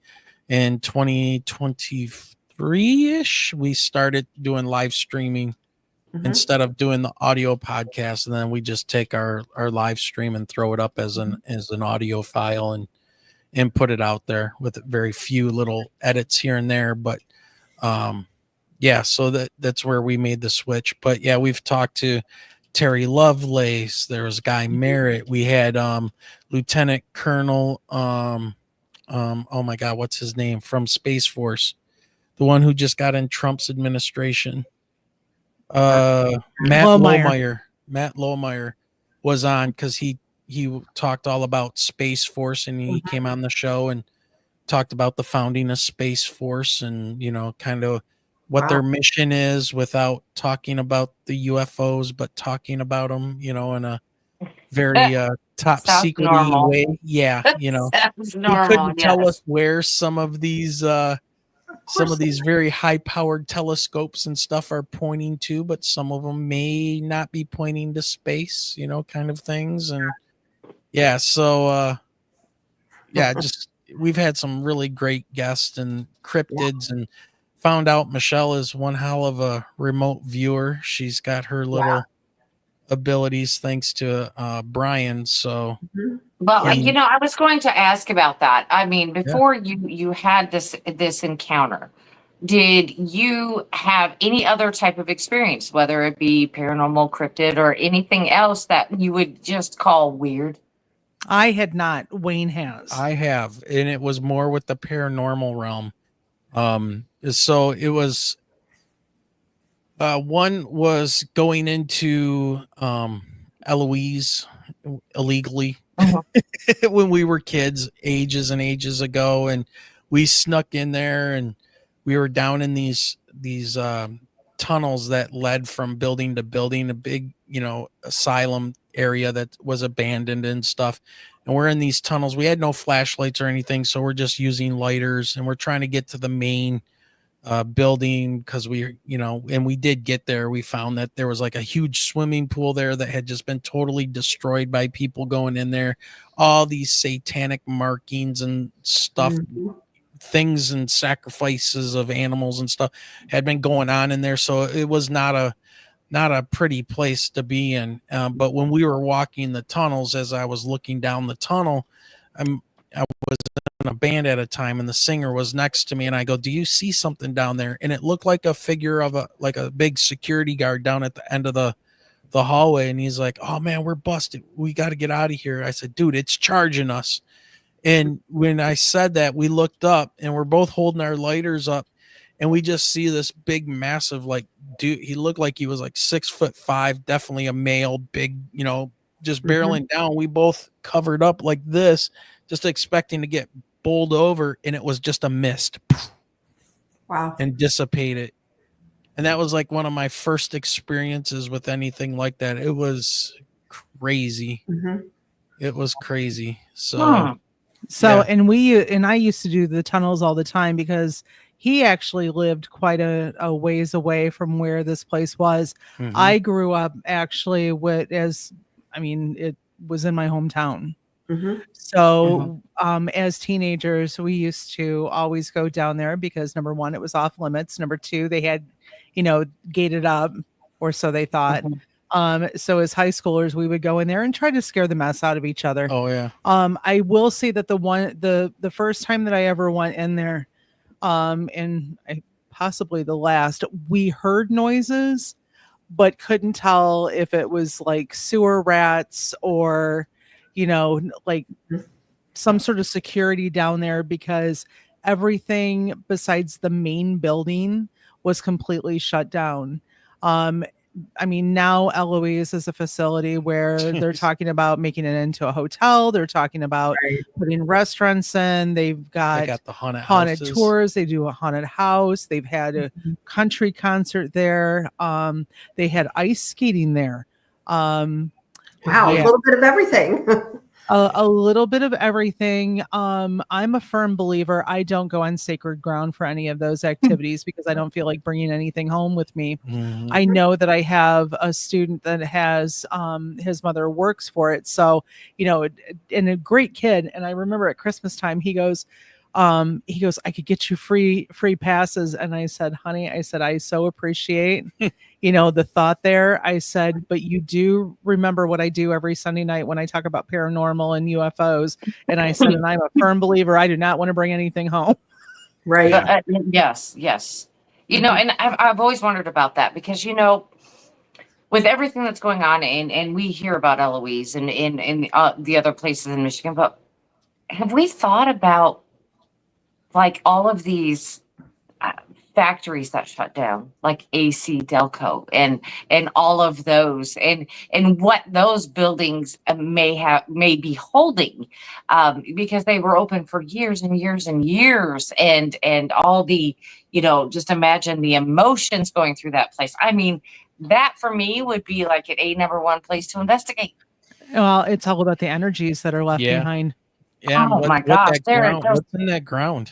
in 2023-ish we started doing live streaming instead of doing the audio podcast, and then we just take our live stream and throw it up as an audio file and put it out there with very few little edits here and there. But yeah, so that's where we made the switch. But yeah, we've talked to Terry Lovelace, there was Guy Merritt, we had Lieutenant Colonel oh my god, what's his name, from Space Force, the one who just got in Trump's administration. Matt Lohmeyer was on because he talked all about Space Force, and he came on the show and talked about the founding of Space Force and, you know, kind of what their mission is without talking about the UFOs, but talking about them, you know, in a very top secret way. Yeah, you know, Sounds normal, he couldn't tell us where some of these very high powered telescopes and stuff are pointing to, but some of them may not be pointing to space, you know, kind of things. And yeah, so yeah, just we've had some really great guests and cryptids, and found out Michelle is one hell of a remote viewer. She's got her little abilities thanks to Brian. So well, you know, I was going to ask about that. I mean, before you had this encounter, did you have any other type of experience, whether it be paranormal, cryptid, or anything else that you would just call weird? I had not. Wayne has. I have, and it was more with the paranormal realm. So it was one was going into Eloise illegally when we were kids, ages and ages ago, and we snuck in there, and we were down in these tunnels that led from building to building, a big, you know, asylum area that was abandoned and stuff. And we're in these tunnels. We had no flashlights or anything, so we're just using lighters, and we're trying to get to the main building because we, you know, and we did get there. We found that there was like a huge swimming pool there that had just been totally destroyed by people going in there. All these satanic markings and stuff, things and sacrifices of animals and stuff had been going on in there. So it was not a pretty place to be in. But when we were walking the tunnels, as I was looking down the tunnel, I was in a band at a time, and the singer was next to me, and I go, "Do you see something down there?" And it looked like a figure of a big security guard down at the end of the hallway. And he's like, "Oh man, we're busted. We got to get out of here." I said, "Dude, it's charging us." And when I said that, we looked up, and we're both holding our lighters up, and we just see this big, massive, like, dude, he looked like he was like 6'5", definitely a male, big, you know, just barreling down. We both covered up like this, just expecting to get bowled over, and it was just a mist. Wow. And dissipated. And that was like one of my first experiences with anything like that. It was crazy. It was crazy. So and I used to do the tunnels all the time because he actually lived quite a ways away from where this place was. I grew up actually it was in my hometown. So as teenagers, we used to always go down there because number one, it was off limits. Number two, they had, you know, gated up, or so they thought. So as high schoolers, we would go in there and try to scare the mess out of each other. Oh yeah. I will say that the first time that I ever went in there, and possibly the last, we heard noises, but couldn't tell if it was like sewer rats or, you know, like some sort of security down there, because everything besides the main building was completely shut down. I mean, now Eloise is a facility where they're talking about making it into a hotel. They're talking about putting restaurants in. They got the haunted tours. They do a haunted house. They've had a country concert there. They had ice skating there. Wow, a little bit of everything. A little bit of everything. I'm a firm believer. I don't go on sacred ground for any of those activities because I don't feel like bringing anything home with me. I know that I have a student that has his mother works for it. So, you know, and a great kid. And I remember at Christmas time, he goes, He goes, I could get you free passes. And I said, honey, I said, I so appreciate, the thought there. I said, but you do remember what I do every Sunday night when I talk about paranormal and UFOs. And I said, and I'm a firm believer, I do not want to bring anything home. Right. Yes. And I've always wondered about that because, with everything that's going on and we hear about Eloise and in the other places in Michigan, but have we thought about like all of these factories that shut down, like AC Delco and all of those and what those buildings may be holding, because they were open for years and years and years, and all the, just imagine the emotions going through that place. I mean, that for me would be like an number one place to investigate. Well, it's all about the energies that are left Yeah. behind. Yeah. Oh my gosh, What's in that ground?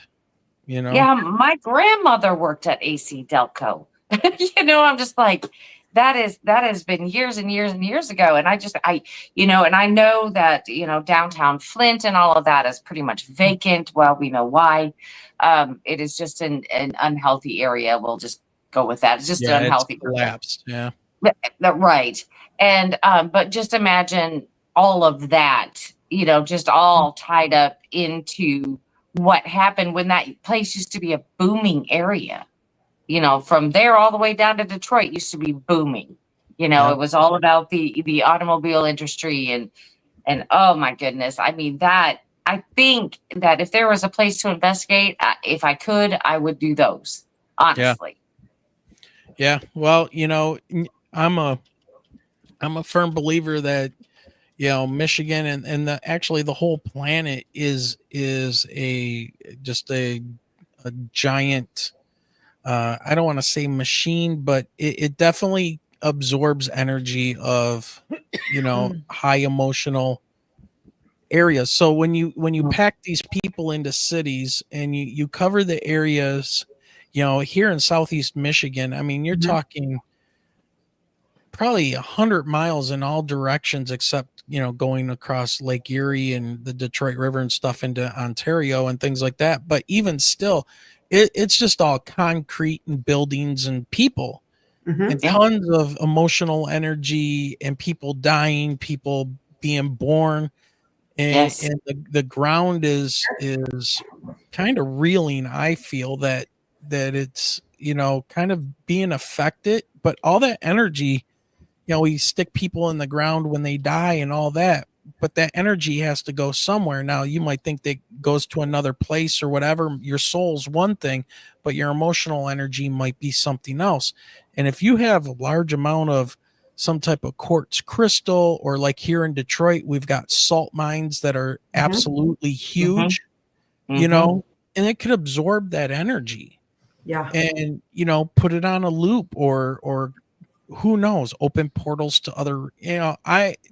Yeah, my grandmother worked at AC Delco. I'm just like, that has been years and years and years ago. And and I know that, downtown Flint and all of that is pretty much vacant. Well, we know why. It is just an unhealthy area. We'll just go with that. It's just an unhealthy area. Collapsed. Yeah. Right. And, but just imagine all of that, just all tied up into what happened when that place used to be a booming area. From there all the way down to Detroit used to be booming. It was all about the automobile industry and oh my goodness. I mean, I think that if there was a place to investigate, if I could, I would do those, honestly. Yeah. Well, I'm a firm believer that, Michigan and actually the whole planet is a giant, I don't want to say machine, but it definitely absorbs energy of, high emotional areas. So when you pack these people into cities and you cover the areas, here in Southeast Michigan, I mean, you're talking probably 100 miles in all directions, except, going across Lake Erie and the Detroit River and stuff into Ontario and things like that. But even still, it's just all concrete and buildings and people and tons of emotional energy and people dying, people being born. And, and the ground is kind of reeling. I feel that it's, kind of being affected, but all that energy, we stick people in the ground when they die and all that, but that energy has to go somewhere. Now you might think that goes to another place or whatever. Your soul's one thing, but your emotional energy might be something else. And if you have a large amount of some type of quartz crystal, or like here in Detroit, we've got salt mines that are absolutely huge, and it could absorb that energy. Yeah. And, put it on a loop or who knows, open portals to other,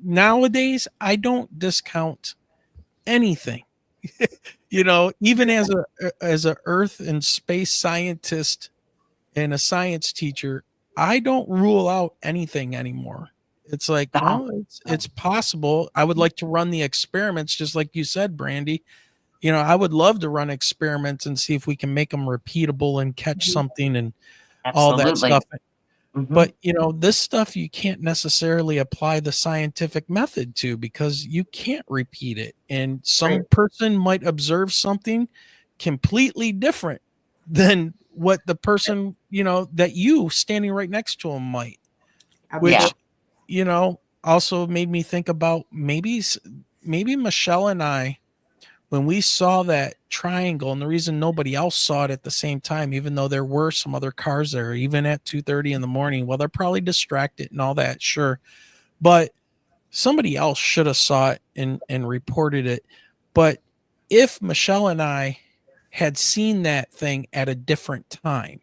nowadays I don't discount anything, even as a earth and space scientist and a science teacher, I don't rule out anything anymore. It's like, it's possible. I would like to run the experiments, just like you said, Brandy. I would love to run experiments and see if we can make them repeatable and catch something and all that stuff. But, this stuff you can't necessarily apply the scientific method to because you can't repeat it. And some person might observe something completely different than what the person, that you standing right next to him might, which, also made me think about maybe Michelle and I, when we saw that triangle, and the reason nobody else saw it at the same time, even though there were some other cars there, even at 2:30 in the morning, well, they're probably distracted and all that. Sure. But somebody else should have saw it and reported it. But if Michelle and I had seen that thing at a different time,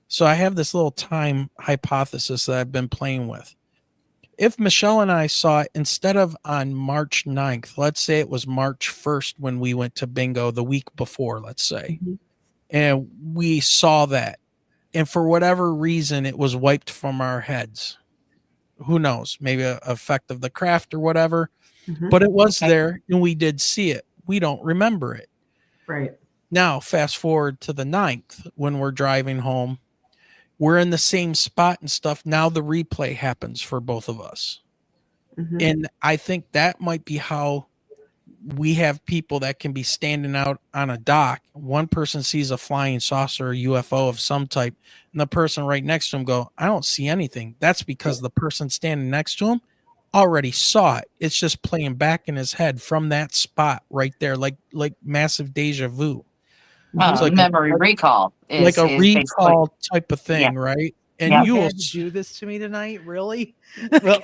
so I have this little time hypothesis that I've been playing with. If Michelle and I saw it instead of on March 9th, let's say it was March 1st when we went to bingo the week before, let's say, and we saw that, and for whatever reason, it was wiped from our heads. Who knows? Maybe an effect of the craft or whatever, but it was there and we did see it. We don't remember it. Right. Now, fast forward to the 9th when we're driving home. We're in the same spot and stuff. Now the replay happens for both of us. Mhm. And I think that might be how we have people that can be standing out on a dock. One person sees a flying saucer or UFO of some type, and the person right next to him go, I don't see anything. That's because the person standing next to him already saw it. It's just playing back in his head from that spot right there, like massive deja vu. It's like Memory recall like is a basically, recall type of thing, yeah. right? And Yeah. you will Had to do this to me tonight, really? well,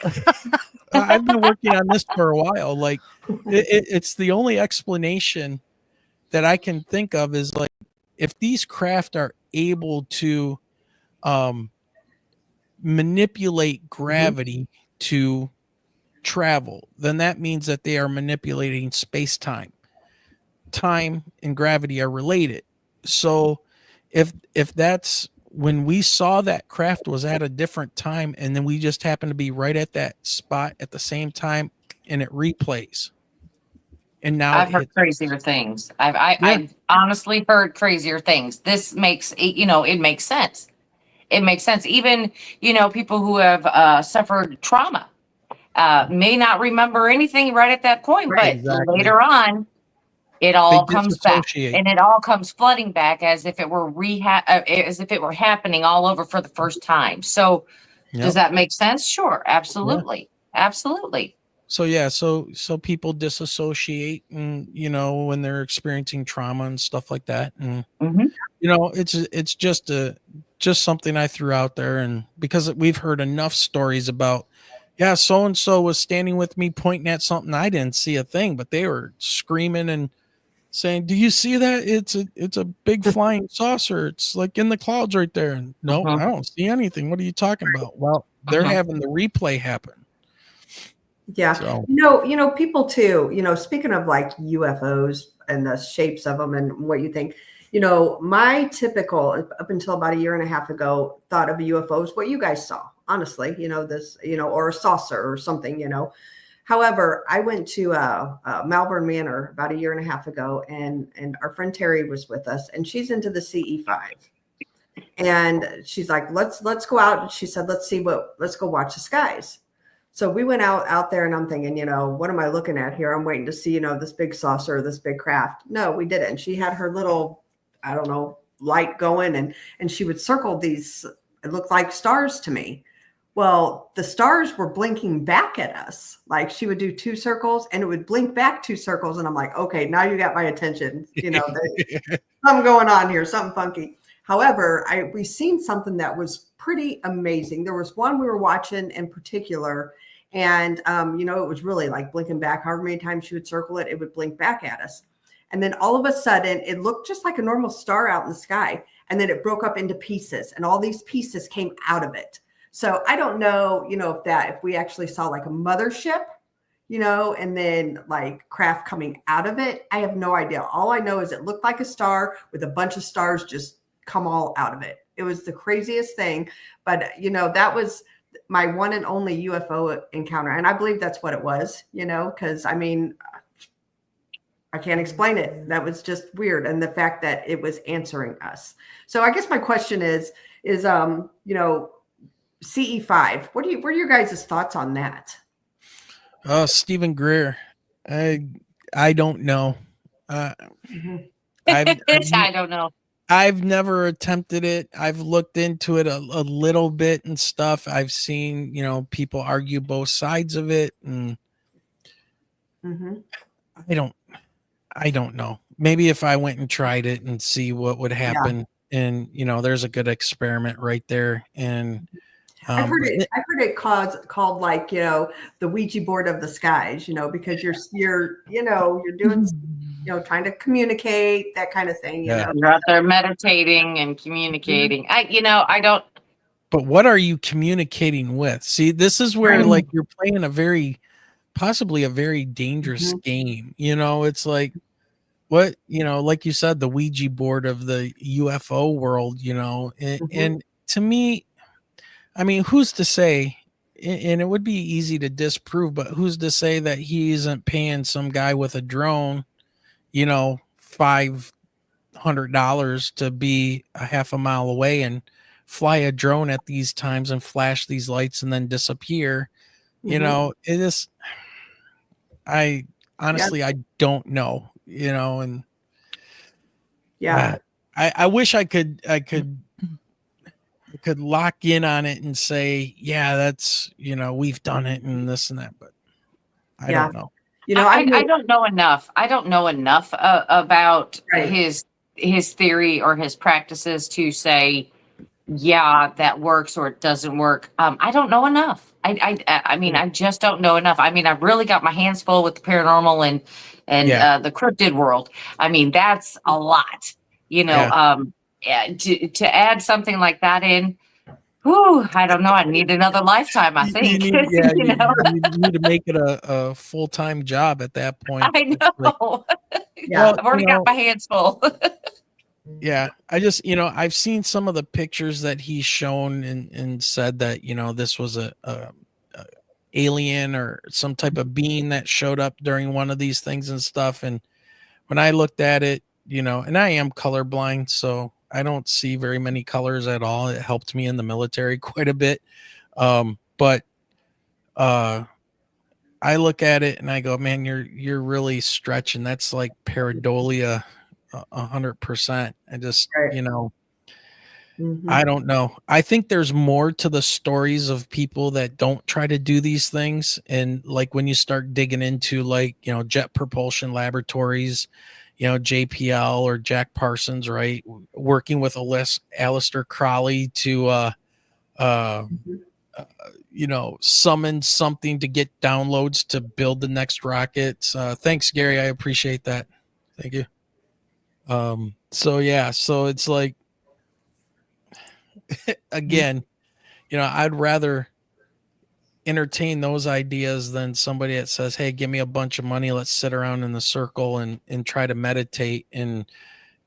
I've been working on this for a while. Like it's the only explanation that I can think of is like if these craft are able to um, manipulate gravity to travel, then that means that they are manipulating space time. Time and gravity are related. So if that's when we saw that craft was at a different time and then we just happen to be right at that spot at the same time and it replays and now I've it heard hits crazier things. Yeah. I've honestly heard crazier things. This makes it, it makes sense. It makes sense. Even, people who have suffered trauma may not remember anything right at that point, Right. but Exactly. later on, it They all comes back, disassociate. and it all comes flooding back as if it were as if it were happening all over for the first time. So, does Yep. that make sense? Sure, Yeah. absolutely, absolutely. So yeah, so people disassociate and when they're experiencing trauma and stuff like that. And Hmm. it's just something I threw out there, and because we've heard enough stories about so and so was standing with me pointing at something, I didn't see a thing, but they were screaming and saying, do you see that? It's a big flying saucer. It's like in the clouds right there. And no, Hmm. I don't see anything. What are you talking about? Well, they're Hmm. having the replay happen. Yeah. So People too, speaking of like UFOs and the shapes of them and what you think, my typical up until about a year and a half ago thought of a UFO is what you guys saw, honestly, this, or a saucer or something, However, I went to Malvern Manor about a year and a half ago, and our friend Terry was with us, and she's into the CE5. And she's like, let's go out. She said, let's go watch the skies. So we went out there, and I'm thinking, what am I looking at here? I'm waiting to see, this big saucer, this big craft. No, we didn't. She had her little, I don't know, light going, and she would circle these. It looked like stars to me. Well, the stars were blinking back at us. Like she would do 2 circles and it would blink back 2 circles. And I'm like, okay, now you got my attention. Something going on here, something funky. However, we seen something that was pretty amazing. There was one we were watching in particular, and it was really like blinking back. However many times she would circle it, it would blink back at us. And then all of a sudden, it looked just like a normal star out in the sky. And then it broke up into pieces, and all these pieces came out of it. So I don't know, if we actually saw like a mothership, and then like craft coming out of it. I have no idea. All I know is it looked like a star with a bunch of stars just come all out of it. It was the craziest thing. But, that was my one and only UFO encounter. And I believe that's what it was, because I can't explain it. That was just weird. And the fact that it was answering us. So I guess my question is, CE5. What are your guys' thoughts on that? Stephen Greer. I don't know. Mhm. I don't know. I've never attempted it. I've looked into it a little bit and stuff. I've seen, people argue both sides of it, and I don't know. Maybe if I went and tried it and see what would happen, and there's a good experiment right there. And I've heard it called like, the Ouija board of the skies, because you're doing, trying to communicate, that kind of thing, Yeah. You're out there meditating and communicating. I don't. But what are you communicating with? See, this is where Right. like you're playing possibly a very dangerous game. It's like what, like you said, the Ouija board of the UFO world, and to me, I mean, who's to say, and it would be easy to disprove, but who's to say that he isn't paying some guy with a drone, $5 $100 to be a half a mile away and fly a drone at these times and flash these lights and then disappear. You know, it is, I honestly, I don't know, and I wish I could lock in on it and say, yeah, that's, we've done it and this and that, but I don't know. I don't know enough. I don't know enough about his theory or his practices to say, yeah, that works or it doesn't work. I don't know enough. I mean, I just don't know enough. I mean, I've really got my hands full with the paranormal and the cryptid world. I mean, that's a lot, to add something like that in. Whew, I don't know. I need another lifetime, I think. You need to make it a full-time job at that point. I know. I've already got my hands full. Yeah, I just, I've seen some of the pictures that he's shown and said that, this was a alien or some type of being that showed up during one of these things and stuff. And when I looked at it, and I am colorblind, so I don't see very many colors at all. It helped me in the military quite a bit. But I look at it and I go, man, you're really stretching. That's like pareidolia 100%. I just, I don't know. I think there's more to the stories of people that don't try to do these things. And like when you start digging into like, Jet Propulsion Laboratories, JPL or Jack Parsons, right? Working with Aleister Crowley to, summon something to get downloads to build the next rockets. Thanks, Gary. I appreciate that. Thank you. So it's like, again, I'd rather entertain those ideas than somebody that says, hey, give me a bunch of money. Let's sit around in the circle and try to meditate and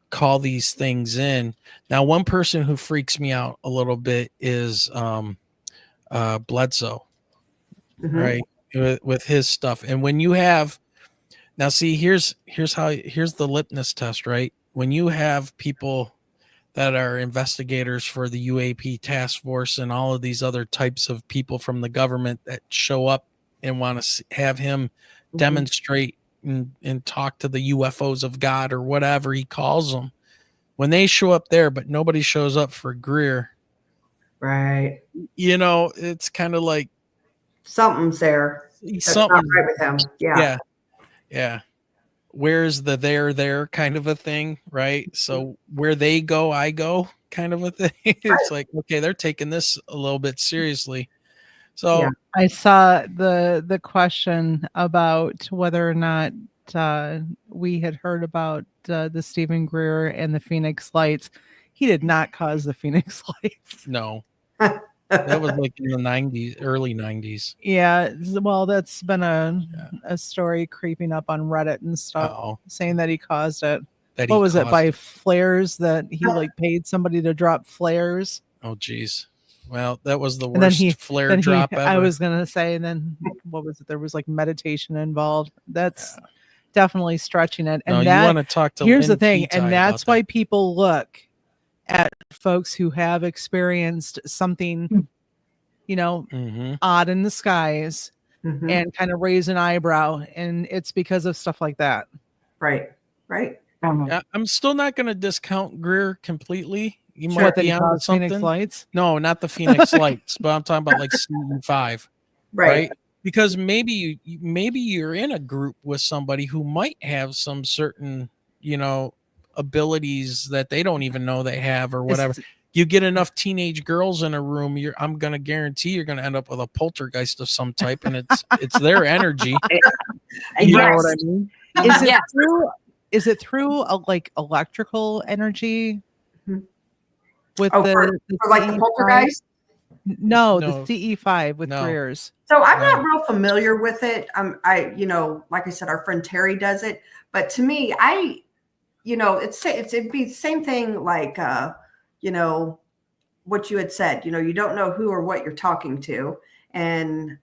call these things in. Now, one person who freaks me out a little bit is, Bledsoe, right? With his stuff. And when you have, now see, here's the litmus test, right? When you have people that are investigators for the UAP task force and all of these other types of people from the government that show up and want to have him demonstrate and talk to the UFOs of God or whatever he calls them, when they show up there, but nobody shows up for Greer. Right. It's kind of like something's there. Something not right with him. Yeah. Yeah. Where's the there kind of a thing, right? So where they go, I go kind of a thing. It's like, okay, they're taking this a little bit seriously. So I saw the question about whether or not we had heard about the Stephen Greer and the Phoenix Lights. He did not cause the Phoenix Lights. No. That was like in the 90s, early 90s. Yeah, well, that's been a story creeping up on Reddit and stuff, saying that he caused it. What was it, by flares, that he like paid somebody to drop flares? Oh, geez. Well, that was the worst flare drop ever. I was going to say, and then what was it? There was like meditation involved. That's definitely stretching it. And you want to talk to here's Lynn the thing, Petai and that's why that. people look at folks who have experienced something, odd in the skies and kind of raise an eyebrow. And it's because of stuff like that. Right. I'm still not going to discount Greer completely. You Sure, might be on something. Phoenix Lights? No, not the Phoenix Lights, but I'm talking about like season 5. Right. Because maybe you're in a group with somebody who might have some certain, abilities that they don't even know they have or whatever. You get enough teenage girls in a room, I'm going to guarantee you're going to end up with a poltergeist of some type, and it's their energy. You know what I mean? Is it through like electrical energy? With for like the poltergeist? No, the CE5 with Greer's. So I'm not real familiar with it. Like I said, our friend Terry does it, but to me, it'd be the same thing like, what you had said, you don't know who or what you're talking to. And,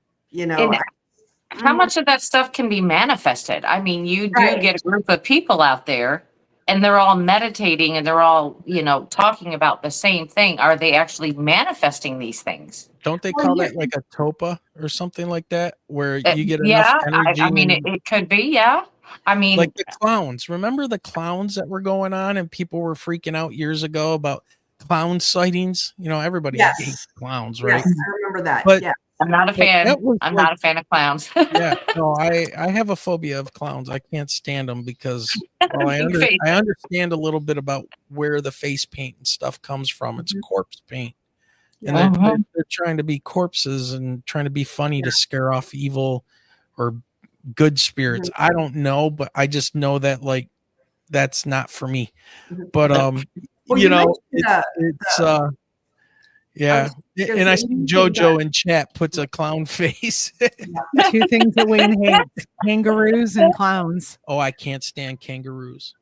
how much of that stuff can be manifested? I mean, you do get a group of people out there and they're all meditating and they're all, talking about the same thing. Are they actually manifesting these things? Don't they Well, call yeah. that like a topa or something like that, where you get enough Yeah, energy? I mean, and- it could be, yeah. I mean, like the clowns. Remember the clowns that were going on and people were freaking out years ago about clown sightings? Everybody Yes. hates clowns, right? Yes, I remember that. But- yeah. I'm not a But fan. that was I'm like- not a fan of clowns. Yeah, no, I have a phobia of clowns. I can't stand them because Big face. I understand a little bit about where the face paint and stuff comes from. It's corpse paint. And they're trying to be corpses and trying to be funny to scare off evil or good spirits. I don't know, but I just know that like that's not for me. But Well, you know, mentioned, it's yeah. gonna And I say, see you JoJo in chat puts a clown face. Two things that Wayne hates: kangaroos and clowns. Oh, I can't stand kangaroos.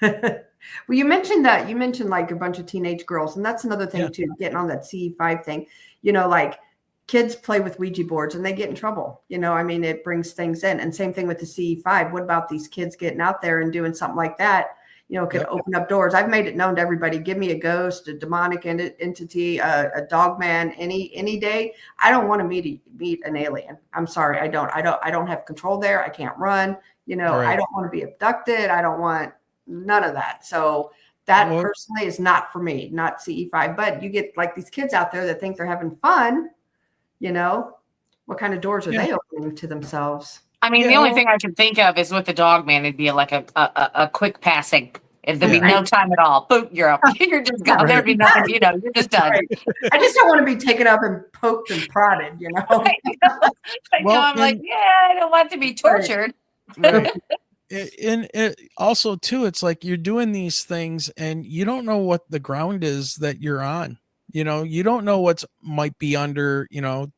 well, you mentioned that. You mentioned like a bunch of teenage girls, and that's another thing Yeah. too. Getting on that CE5 thing, like kids play with Ouija boards and they get in trouble. I mean, it brings things in. And same thing with the CE5. What about these kids getting out there and doing something like that? Could Yep. open up doors. I've made it known to everybody. Give me a ghost, a demonic entity, a dog man, any day. I don't want to meet an alien. I'm sorry, I don't. I don't have control there. I can't run. I Right. don't want to be abducted. I don't want none of that. So that Well- personally is not for me, not CE5. But you get like these kids out there that think they're having fun. What kind of doors are Yeah. they opening to themselves? I mean, Yeah, the only well- thing I can think of is with the dog man, it'd be like a quick passing. If there'd be Yeah. no time at all, boom, you're up. You're just gone. There'd be nothing, you're just done. Right. I just don't want to be taken up and poked and prodded. I'm like, and- yeah, I don't want to be tortured. Right. And also too, it's like you're doing these things and you don't know what the ground is that you're on. You don't know what's might be under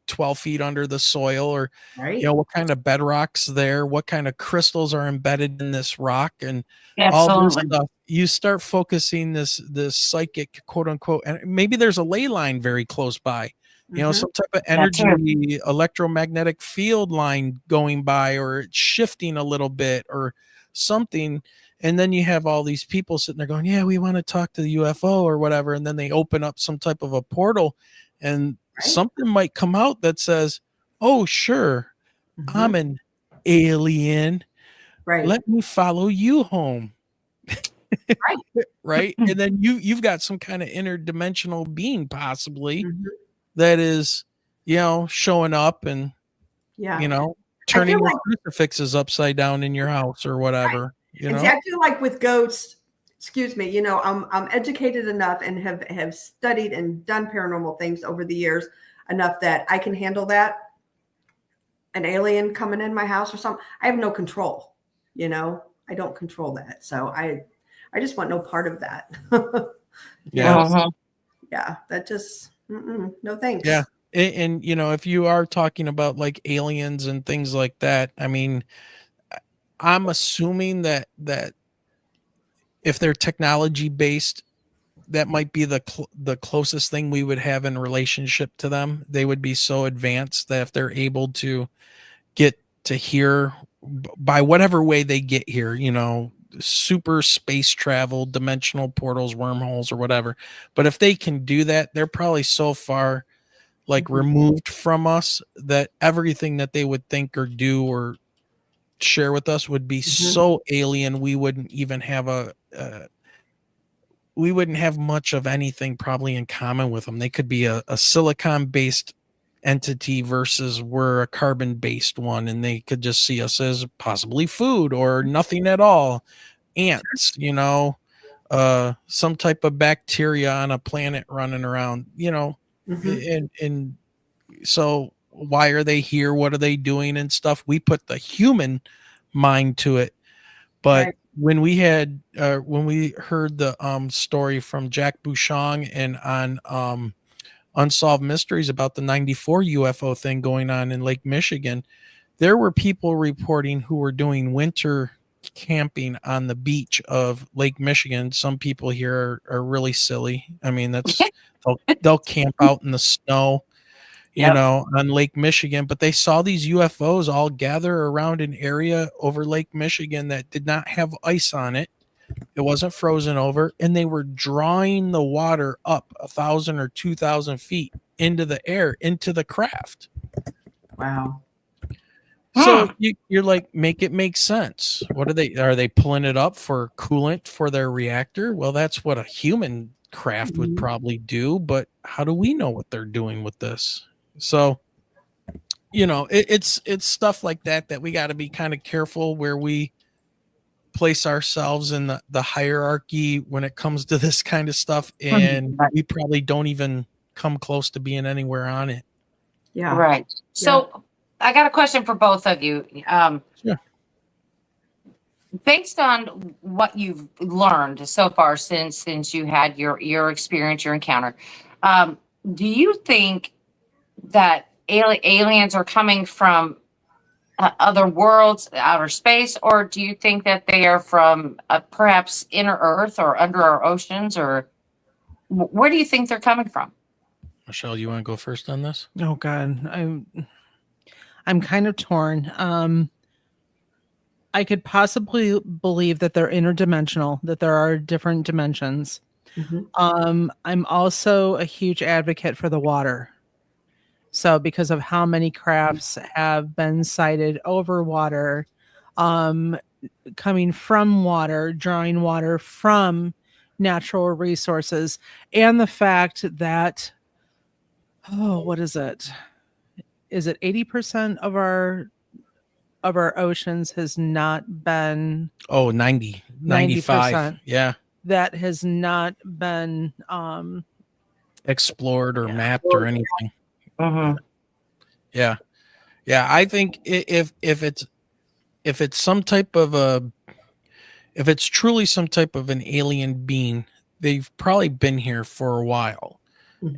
12 feet under the soil, or Right. what kind of bedrock's there, what kind of crystals are embedded in this rock, and all this Absolutely. stuff. You start focusing this psychic, quote unquote, and maybe there's a ley line very close by. Mhm. Some type of That too. energy, electromagnetic field line going by, or it's shifting a little bit or something. And then you have all these people sitting there going, yeah, we want to talk to the UFO or whatever. And then they open up some type of a portal and Right. something might come out that says, oh, sure, Mhm. I'm an alien. Right. Let me follow you home. Right. And then you've got some kind of interdimensional being possibly Mhm. that is, showing up and, Yeah. turning feel your like- crucifixes upside down in your house or whatever, And see, I feel like with ghosts, excuse me, I'm educated enough and have studied and done paranormal things over the years enough that I can handle that. An alien coming in my house or something, I have no control. I don't control that, so I just want no part of that. Yeah. Mhm. Yeah, that just no thanks. Yeah. And if you are talking about like aliens and things like that, I mean, I'm assuming that if they're technology based, that might be the closest thing we would have in relationship to them. They would be so advanced that if they're able to get to here by whatever way they get here, super space travel, dimensional portals, wormholes, or whatever. But if they can do that, they're probably so far like removed from us that everything that they would think or do or share with us would be so alien we wouldn't even have we wouldn't have much of anything probably in common with them. They could be a silicon based entity versus we're a carbon based one, and they could just see us as possibly food or nothing at all. Ants, some type of bacteria on a planet running around, Mhm. and so why are they here? What are they doing and stuff? We put the human mind to it. But Right. when we heard the story from Jack Bouchon and on Unsolved Mysteries about the 94 UFO thing going on in Lake Michigan, there were people reporting who were doing winter camping on the beach of Lake Michigan. Some people here are really silly. I mean, they'll camp out in the snow, Yep. on Lake Michigan, but they saw these UFOs all gather around an area over Lake Michigan that did not have ice on it. It wasn't frozen over, and they were drawing the water up 1,000 or 2,000 feet into the air, into the craft. Wow. So you're like, make it make sense. What are they pulling it up for coolant for their reactor? Well, that's what a human craft would probably do, but how do we know what they're doing with this? So, it's stuff like that we got to be kind of careful where we place ourselves in the hierarchy when it comes to this kind of stuff, and we probably don't even come close to being anywhere on it. Yeah. Right. So I got a question for both of you. Sure. Based on what you've learned so far since you had your experience, your encounter, do you think that aliens are coming from other worlds, outer space, or do you think that they are from perhaps inner Earth or under our oceans, or where do you think they're coming from? Michelle, you want to go first on this? Oh God, I'm kind of torn. I could possibly believe that they're interdimensional, that there are different dimensions. Mm-hmm. I'm also a huge advocate for the water. So because of how many crafts have been sighted over water, coming from water, drawing water from natural resources, and the fact that, what is it? Is it 80% of our oceans has not been 95. Yeah. That has not been explored or mapped or anything. Yeah. I think if it's some type of if it's truly some type of an alien being, they've probably been here for a while.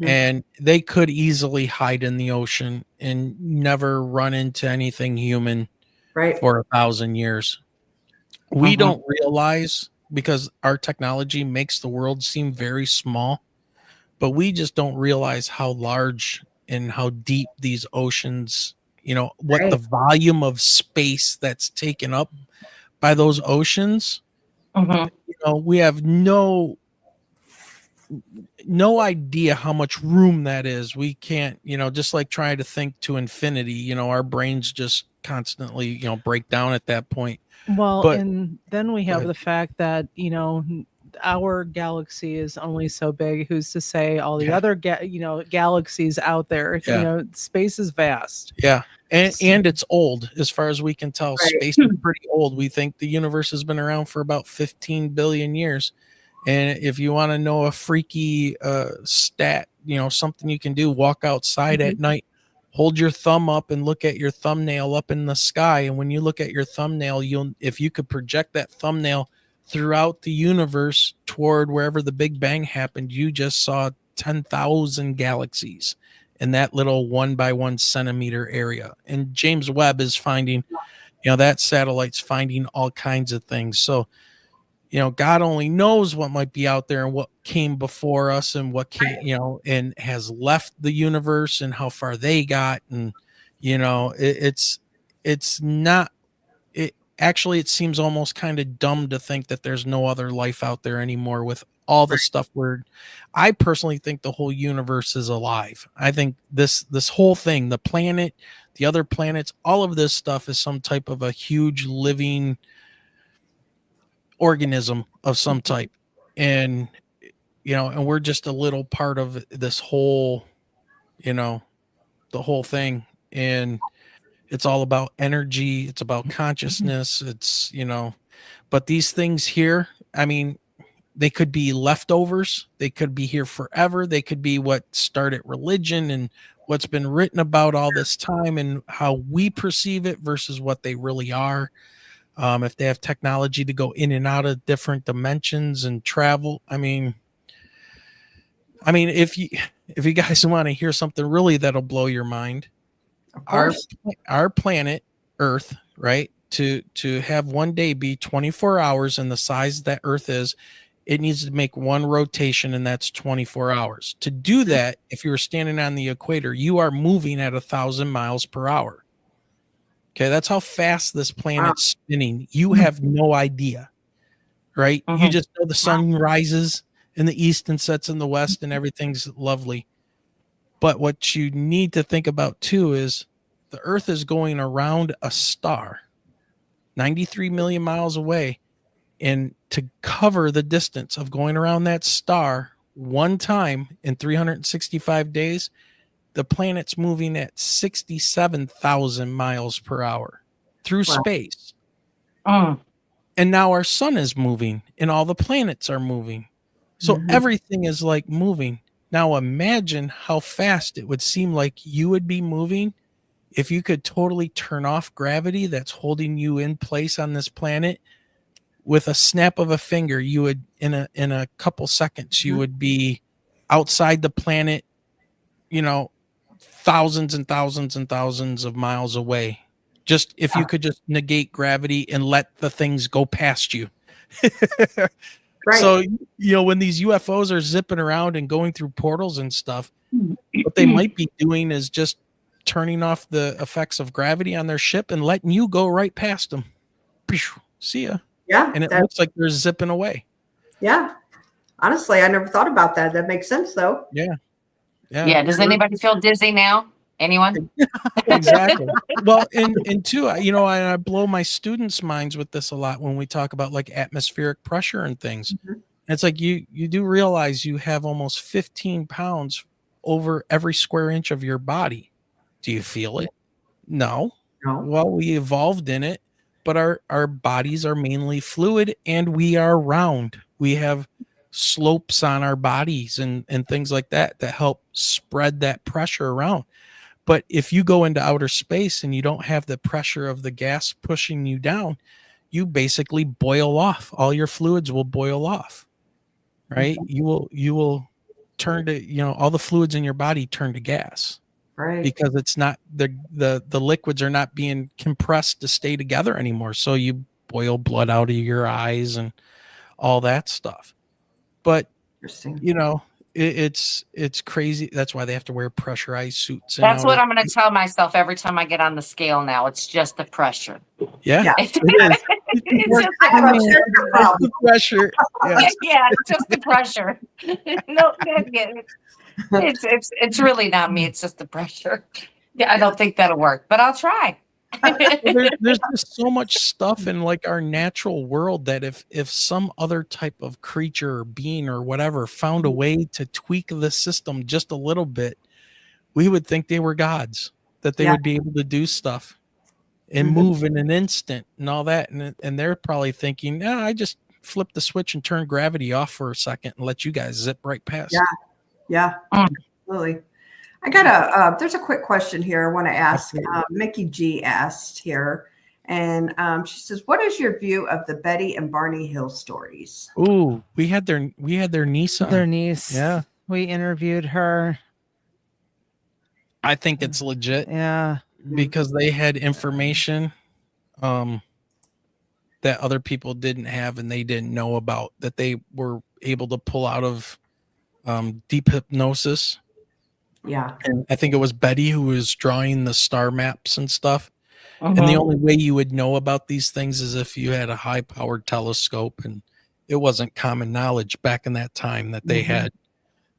And they could easily hide in the ocean and never run into anything human for 1,000 years. We don't realize, because our technology makes the world seem very small, but we just don't realize how large and how deep these oceans, what the volume of space that's taken up by those oceans. We have no idea how much room that is. We can't, just like trying to think to infinity, our brains just constantly, break down at that point. Well, and then we have the fact that, our galaxy is only so big. Who's to say all the other, galaxies out there, space is vast. Yeah. And it's old as far as we can tell. Space is pretty old. We think the universe has been around for about 15 billion years. And if you want to know a freaky stat, something you can do, walk outside at night, hold your thumb up and look at your thumbnail up in the sky. And when you look at your thumbnail, if you could project that thumbnail throughout the universe toward wherever the Big Bang happened, you just saw 10,000 galaxies in that little 1 by 1 centimeter area. And James Webb is finding, that satellite's finding all kinds of things. So, God only knows what might be out there and what came before us and what came, and has left the universe and how far they got. And, it's not, actually, it seems almost kind of dumb to think that there's no other life out there anymore with all the stuff I personally think the whole universe is alive. I think this whole thing, the planet, the other planets, all of this stuff is some type of a huge living organism of some type. And, and we're just a little part of this whole, the whole thing. And it's all about energy. It's about consciousness. It's, but these things here, I mean, they could be leftovers. They could be here forever. They could be what started religion and what's been written about all this time and how we perceive it versus what they really are. If they have technology to go in and out of different dimensions and travel. I mean, if you guys want to hear something really that'll blow your mind, our planet Earth, right? To have one day be 24 hours and the size that Earth is, it needs to make one rotation, and that's 24 hours. To do that, if you were standing on the equator, you are moving at 1,000 miles per hour. Okay, that's how fast this planet's spinning. You have no idea, right? You Mhm. just know the sun rises in the east and sets in the west and everything's lovely. But what you need to think about too is the earth is going around a star 93 million miles away. And to cover the distance of going around that star one time in 365 days, the planet's moving at 67,000 miles per hour through Wow. space. Mm. And now our sun is moving and all the planets are moving. So Mhm. everything is like moving. Now imagine how fast it would seem like you would be moving if you could totally turn off gravity that's holding you in place on this planet. With a snap of a finger, you would in a couple seconds you Mhm. would be outside the planet, you know, thousands and thousands and thousands of miles away. Just if you could just negate gravity and let the things go past you. Right. So, when these UFOs are zipping around and going through portals and stuff, what they might be doing is just turning off the effects of gravity on their ship and letting you go right past them. See ya. Yeah. And it looks like they're zipping away. Yeah. Honestly, I never thought about that. That makes sense, though. Yeah. Yeah. Does anybody feel dizzy now? Anyone? Exactly. Well, and two, I blow my students' minds with this a lot when we talk about like atmospheric pressure and things. Mhm. It's like you do realize you have almost 15 pounds over every square inch of your body. Do you feel it? No. No. Well, we evolved in it, but our bodies are mainly fluid and we are round. We have slopes on our bodies and things like that help spread that pressure around. But if you go into outer space and you don't have the pressure of the gas pushing you down, you basically boil off. All your fluids will boil off, right? You will turn to, all the fluids in your body turn to gas Right. because it's not the liquids are not being compressed to stay together anymore. So you boil blood out of your eyes and all that stuff. But Interesting. it's crazy. That's why they have to wear pressurized suits. That's what I'm going to tell myself every time I get on the scale now. It's just the pressure. Yeah, Yeah. it is. It's just I have a sugar It's problem. the pressure. Yeah. yeah, it's just the pressure. No, it's really not me. It's just the pressure. Yeah, I don't think that'll work, but I'll try. There's just so much stuff in like our natural world that if some other type of creature or being or whatever found a way to tweak the system just a little bit, we would think they were gods, that they Yeah. would be able to do stuff and Mhm. move in an instant and all that. And they're probably thinking, no, I just flip the switch and turn gravity off for a second and let you guys zip right past. Yeah. Yeah. Mm. Absolutely. I got there's a quick question here I want to ask. Absolutely. Mickey G asked here, and she says, what is your view of the Betty and Barney Hill stories? Ooh, we had their niece on. Their niece. Yeah. We interviewed her. I think it's legit. Yeah. Because they had information that other people didn't have and they didn't know about, that they were able to pull out of deep hypnosis. Yeah. And I think it was Betty who was drawing the star maps and stuff. Mhm. And the only way you would know about these things is if you had a high powered telescope, and it wasn't common knowledge back in that time that they Mhm. had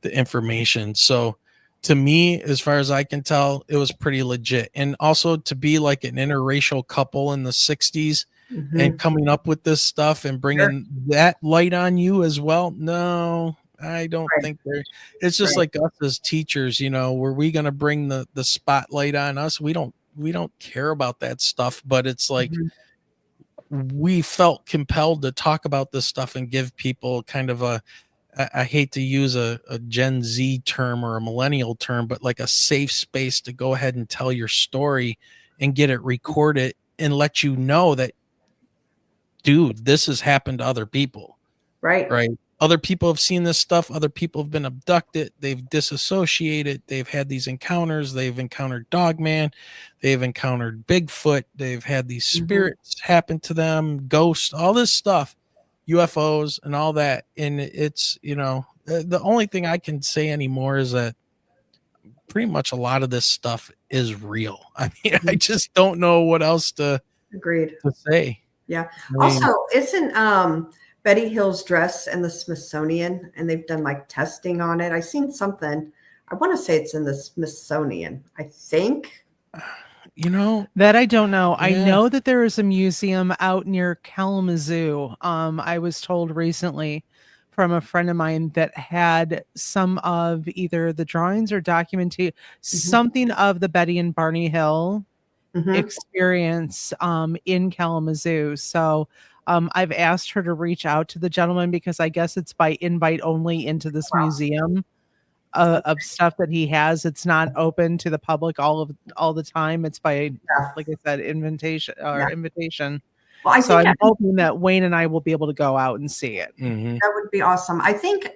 the information. So to me, as far as I can tell, it was pretty legit. And also to be like an interracial couple in the 60s Mhm. and coming up with this stuff and bringing that light on you as well. No, I don't Right. think they're, it's just Right. like us as teachers, were we going to bring the spotlight on us? We don't care about that stuff, but it's like, Mhm. we felt compelled to talk about this stuff and give people kind of I hate to use a Gen Z term or a millennial term, but like a safe space to go ahead and tell your story and get it recorded and let you know that, dude, this has happened to other people, Right. right? Other people have seen this stuff. Other people have been abducted. They've disassociated. They've had these encounters. They've encountered Dogman. They've encountered Bigfoot. They've had these Mhm. spirits happen to them, ghosts, all this stuff. UFOs and all that. And it's, the only thing I can say anymore is that pretty much a lot of this stuff is real. I mean, I just don't know what else to Agreed. say. Yeah. I mean, Also, isn't Betty Hill's dress in the Smithsonian, and they've done like testing on it. I seen something. I want to say it's in the Smithsonian. I think. You know, That I don't know. I Yeah. know that there is a museum out near Kalamazoo. I was told recently from a friend of mine that had some of either the drawings or documentation, something of the Betty and Barney Hill Mhm. experience in Kalamazoo. So I've asked her to reach out to the gentleman because I guess it's by invite only into this museum of stuff that he has. It's not open to the public all the time. It's by, Yeah. like I said, invitation or Yeah. invitation. Well, I So think I'm hoping that Wayne and I will be able to go out and see it. Mhm. that would be awesome. I think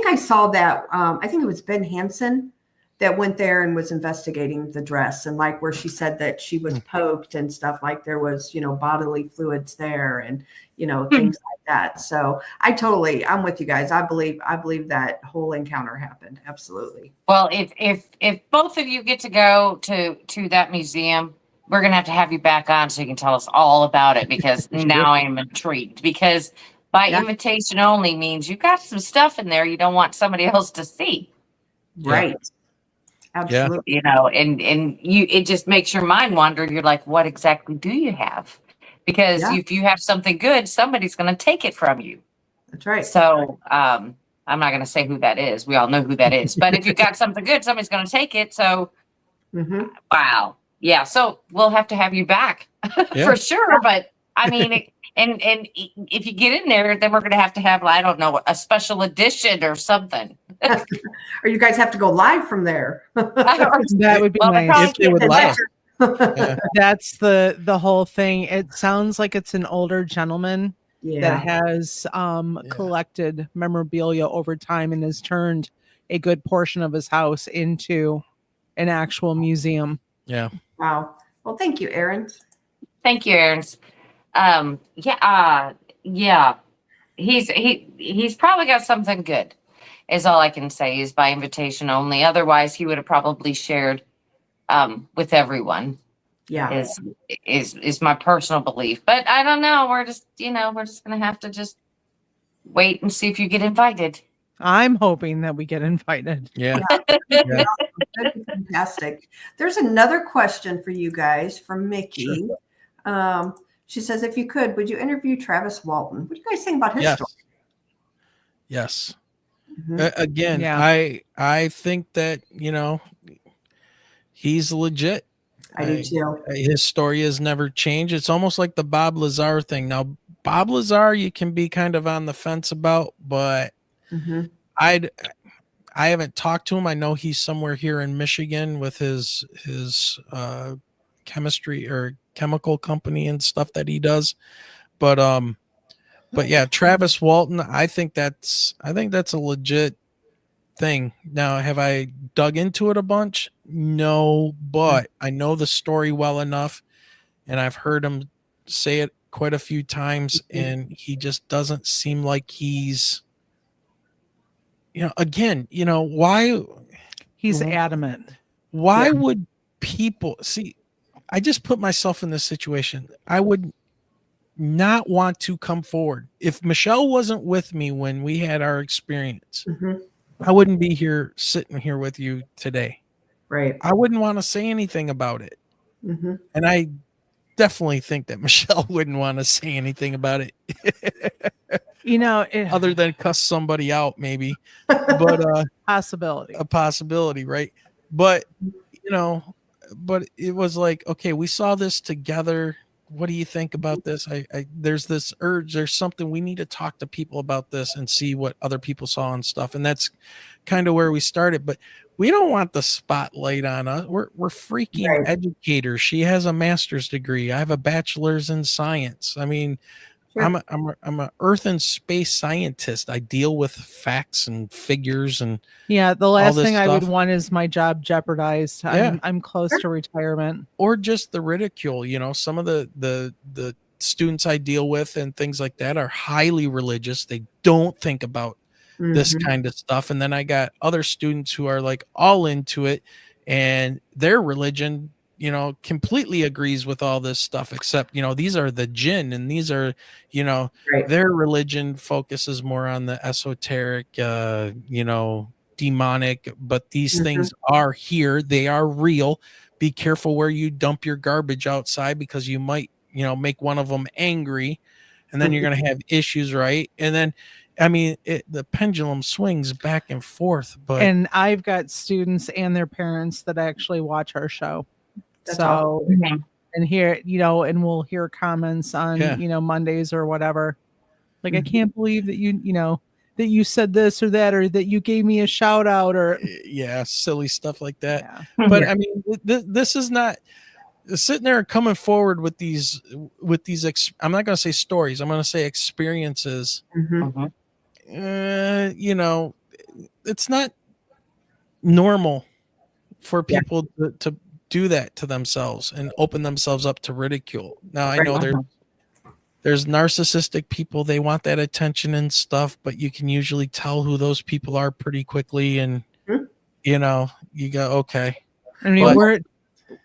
I saw that. I think it was Ben Hansen that went there and was investigating the dress, and like where she said that she was poked and stuff, like there was, bodily fluids there and, things like that. So I'm with you guys. I believe that whole encounter happened. Absolutely. Well, if both of you get to go to that museum, we're gonna have you back on so you can tell us all about it, because now I am intrigued. Because by Yeah. invitation only means you got some stuff in there you don't want somebody else to see. Right. Absolutely. And it just makes your mind wander. You're like, what exactly do you have? Because Yeah. if you have something good, somebody's going to take it from you. That's right. So I'm not going to say who that is. We all know who that is. But if you've got something good, somebody's going to take it. So Mhm. wow, yeah. So we'll have to have you back for sure. But I mean, and if you get in there, then we're going to have I don't know, a special edition or something. Or you guys have to go live from there. That would be Well, they nice. probably If they would can't let do us. Yeah. That's the whole thing. It sounds like it's an older gentleman Yeah. that has collected memorabilia over time and has turned a good portion of his house into an actual museum. Yeah. Wow. Well, thank you, Aaron. Thank you, Aaron's. Yeah. He's probably got something good, is all I can say, is by invitation only. Otherwise, he would have probably shared with everyone. Yeah. Is my personal belief. But I don't know. We're just gonna have to just wait and see if you get invited. I'm hoping that we get invited. Yeah. That'd be fantastic. There's another question for you guys from Mickey. She says, if you could, would you interview Travis Walton? What do you guys think about his Yes. story? Yes. Mhm. Again, Yeah. I think that, he's legit. I do too. His story has never changed. It's almost like the Bob Lazar thing. Now, Bob Lazar, you can be kind of on the fence about, but Mhm. I haven't talked to him. I know he's somewhere here in Michigan with his chemistry or chemical company and stuff that he does. But yeah, Travis Walton, I think that's a legit thing. Now, have I dug into it a bunch? No, but I know the story well enough, and I've heard him say it quite a few times, and he just doesn't seem like he's, again, why He's adamant. why would people see? I just put myself in this situation. I would not want to come forward. If Michelle wasn't with me when we had our experience, Mhm. I wouldn't be here sitting here with you today. Right. I wouldn't want to say anything about it. Mhm. And I definitely think that Michelle wouldn't want to say anything about it. Other than cuss somebody out, maybe. But possibility. a possibility, right? But but it was like, okay, we saw this together. What do you think about this? There's this urge, there's something, we need to talk to people about this and see what other people saw and stuff. And that's kind of where we started. But we don't want the spotlight on us. We're freaking educators. She has a master's degree. I have a bachelor's in science. I mean, I'm a earth and space scientist. I deal with facts and figures and the last thing I would stuff. want is my job jeopardized. Yeah. I'm close to retirement. Or just the ridicule. Some of the students I deal with and things like that are highly religious. They don't think about this kind of stuff. And then I got other students who are like all into it, and their religion completely agrees with all this stuff, except, these are the jinn, and these are, Right. their religion focuses more on the esoteric, demonic, but these things are here. They are real. Be careful where you dump your garbage outside, because you might, make one of them angry, and then you're going to have issues. Right. And then, the pendulum swings back and forth, but And I've got students and their parents that actually watch our show. That's So, Mhm. and here, and we'll hear comments on, Yeah. Mondays or whatever. Like, I Mhm. can't believe that that you said this or that, or that you gave me a shout out, or yeah, silly stuff like that. yeah. But this is not sitting there and coming forward with these I'm not going to say stories. I'm going to say experiences. Mhm. Mhm. It's not normal for Yeah. people to do that to themselves and open themselves up to ridicule. Now, I Right. know there's narcissistic people. They want that attention and stuff, but you can usually tell who those people are pretty quickly. And, Mhm. you go, okay. I mean, But-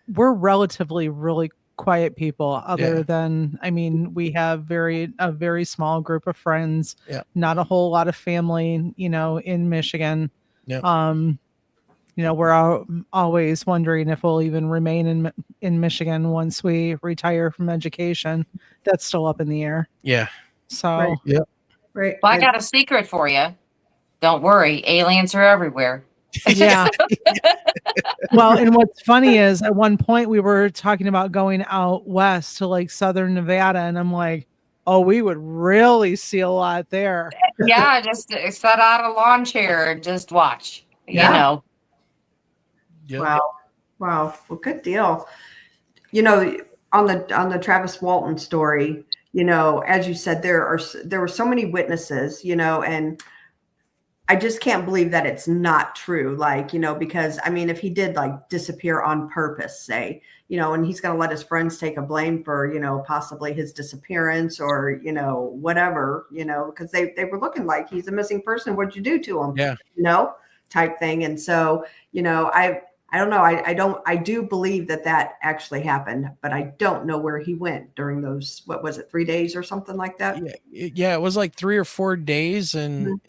we're relatively really quiet people, other Yeah. than, we have a very small group of friends, Yeah. not a whole lot of family, in Michigan. Yeah. We're always wondering if we'll even remain in Michigan once we retire from education. That's still up in the air. Yeah. So, Right. Yeah. Right. Well, I got a secret for you. Don't worry, aliens are everywhere. yeah. Well, and what's funny is at one point we were talking about going out west to like southern Nevada, and I'm like, oh, we would really see a lot there. Yeah, just set out a lawn chair and just watch. Yeah. Yeah. Wow. Wow. Well, good deal. On the Travis Walton story, as you said, there were so many witnesses, and I just can't believe that it's not true. Like, because if he did like disappear on purpose, say, and he's going to let his friends take a blame for, possibly his disappearance or, whatever, because they were looking like he's a missing person. What'd you do to him? Yeah. Type thing. And so, I don't know. I do believe that actually happened, but I don't know where he went during those, what was it, 3 days or something like that? Yeah. It was like 3 or 4 days, and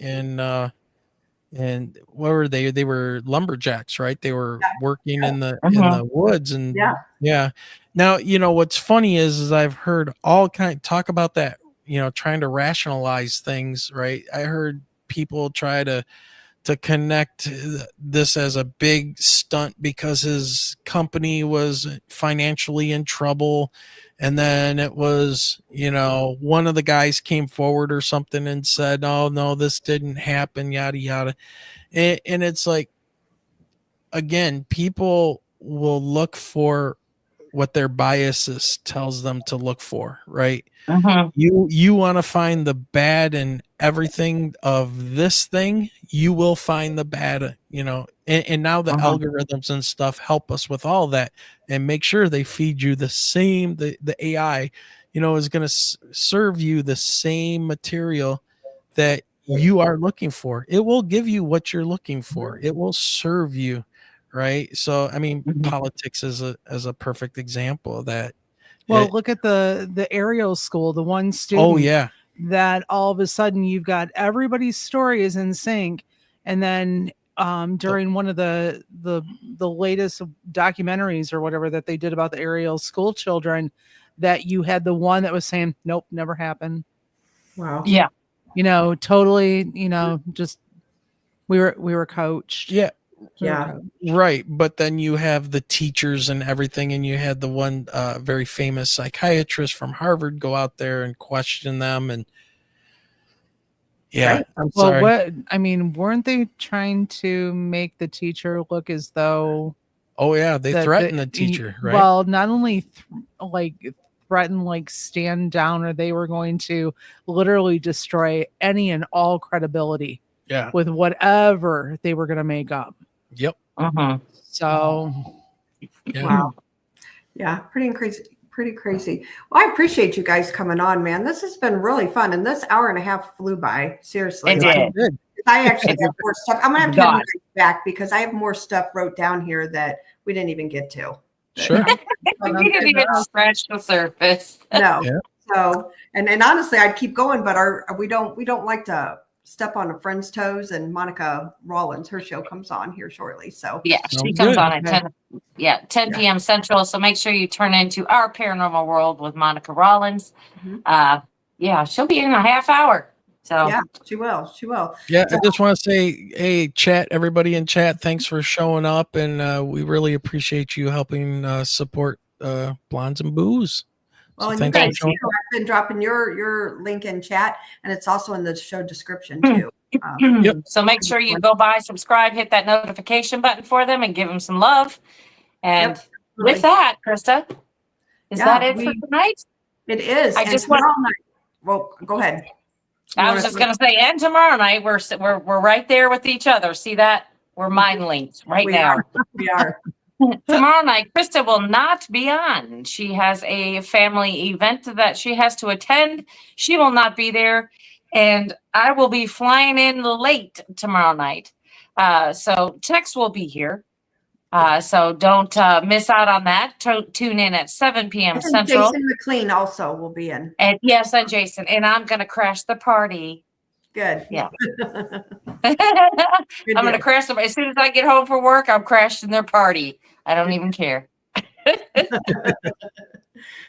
what were they? They were lumberjacks, right? They were working in the woods, and yeah. Now, what's funny is I've heard all talk about that, trying to rationalize things, right? I heard people try to connect this as a big stunt because his company was financially in trouble. And then it was, one of the guys came forward or something and said, oh, no, this didn't happen, yada, yada. And it's like, again, people will look for what their biases tells them to look for, right? Mhm. You want to find the bad in everything of this thing, you will find the bad, and now the algorithms and stuff help us with all that and make sure they feed you the same, the AI, is going to serve you the same material that you are looking for. It will give you what you're looking for. It will serve you, right? So, politics is a perfect example of that. Well, look at the aerial school, the one student. Oh yeah. That all of a sudden you've got everybody's story is in sync, and then during one of the latest documentaries or whatever that they did about the aerial school children, that you had the one that was saying, nope, never happened. Wow. Yeah. Totally, just we were coached. Yeah. Yeah. Right. But then you have the teachers and everything, and you had the one very famous psychiatrist from Harvard go out there and question them. And yeah, Right. I'm Well, sorry. weren't they trying to make the teacher look as though Oh yeah, they threatened the teacher, right? Well, not only threaten, like stand down, or they were going to literally destroy any and all credibility with whatever they were going to make up. Yep. So Yeah. Wow. Yeah. Pretty crazy. Well, I appreciate you guys coming on, man. This has been really fun. And this hour and a half flew by. Seriously. It did. I actually have more stuff. I'm going to have to have you guys back because I have more stuff wrote down here that we didn't even get to. Sure. We didn't even scratch the surface. No. Yeah. So, and honestly, I'd keep going, but we don't like to step on a friend's toes. And Monica Rawlins, her show comes on here shortly. So Yeah, she Sounds comes good. on at 10 p.m. Central. So make sure you turn into Our Paranormal World with Monica Rawlins. Mhm. Yeah, she'll be in a half hour. So yeah, she will. She will. Yeah, So- I just want to say, hey, chat, everybody in chat, thanks for showing up, and we really appreciate you helping support Blondes and Booze. Well, So and you thanks for guys, showing too, I've been dropping your link in chat, and it's also in the show description too. Yep. So make sure you go by, subscribe, hit that notification button for them, and give them some love. And with that, Krista, is that it for tonight? It is. I And just want. tomorrow night. Well, go ahead. I was just gonna say, and tomorrow night we're right there with each other. See that? We're mind linked right now. We are. Tomorrow night, Krista will not be on. She has a family event that she has to attend. She will not be there, and I will be flying in late tomorrow night. So Tex will be here. So don't miss out on that. Tune in at 7 p.m. And Central. Jason McLean also will be in. And yes, and Jason. And I'm gonna crash the party. Good. Yeah. Good I'm gonna deal. crash them as soon as I get home from work. I'm crashing their party. I don't even care.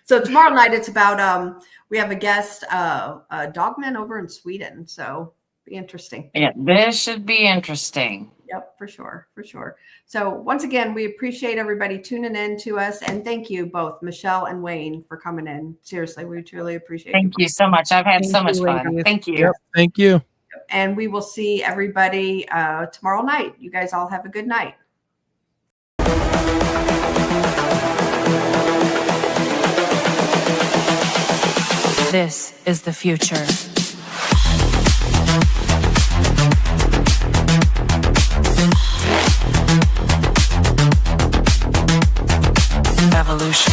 So tomorrow night it's about we have a guest, a dogman over in Sweden. So be interesting. Yeah, this should be interesting. Yep, for sure, for sure. So once again, we appreciate everybody tuning in to us, and thank you both, Michelle and Wayne, for coming in. Seriously, we truly appreciate Thank you so much. I've had so much fun. ladies. Thank you. Yep, thank you. And we will see everybody tomorrow night. You guys all have a good night. This is the future. Evolution.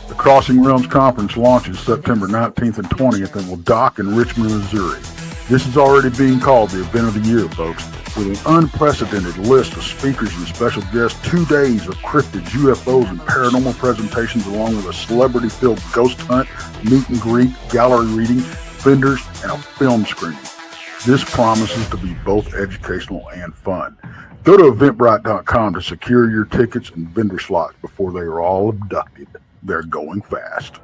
The Crossing Realms Conference launches September 19th and 20th and will dock in Richmond, Missouri. This is already being called the event of the year, folks. With an unprecedented list of speakers and special guests, 2 days of cryptids, UFOs, and paranormal presentations, along with a celebrity-filled ghost hunt, meet and greet, gallery reading, vendors, and a film screening. This promises to be both educational and fun. Go to Eventbrite.com to secure your tickets and vendor slots before they are all abducted. They're going fast.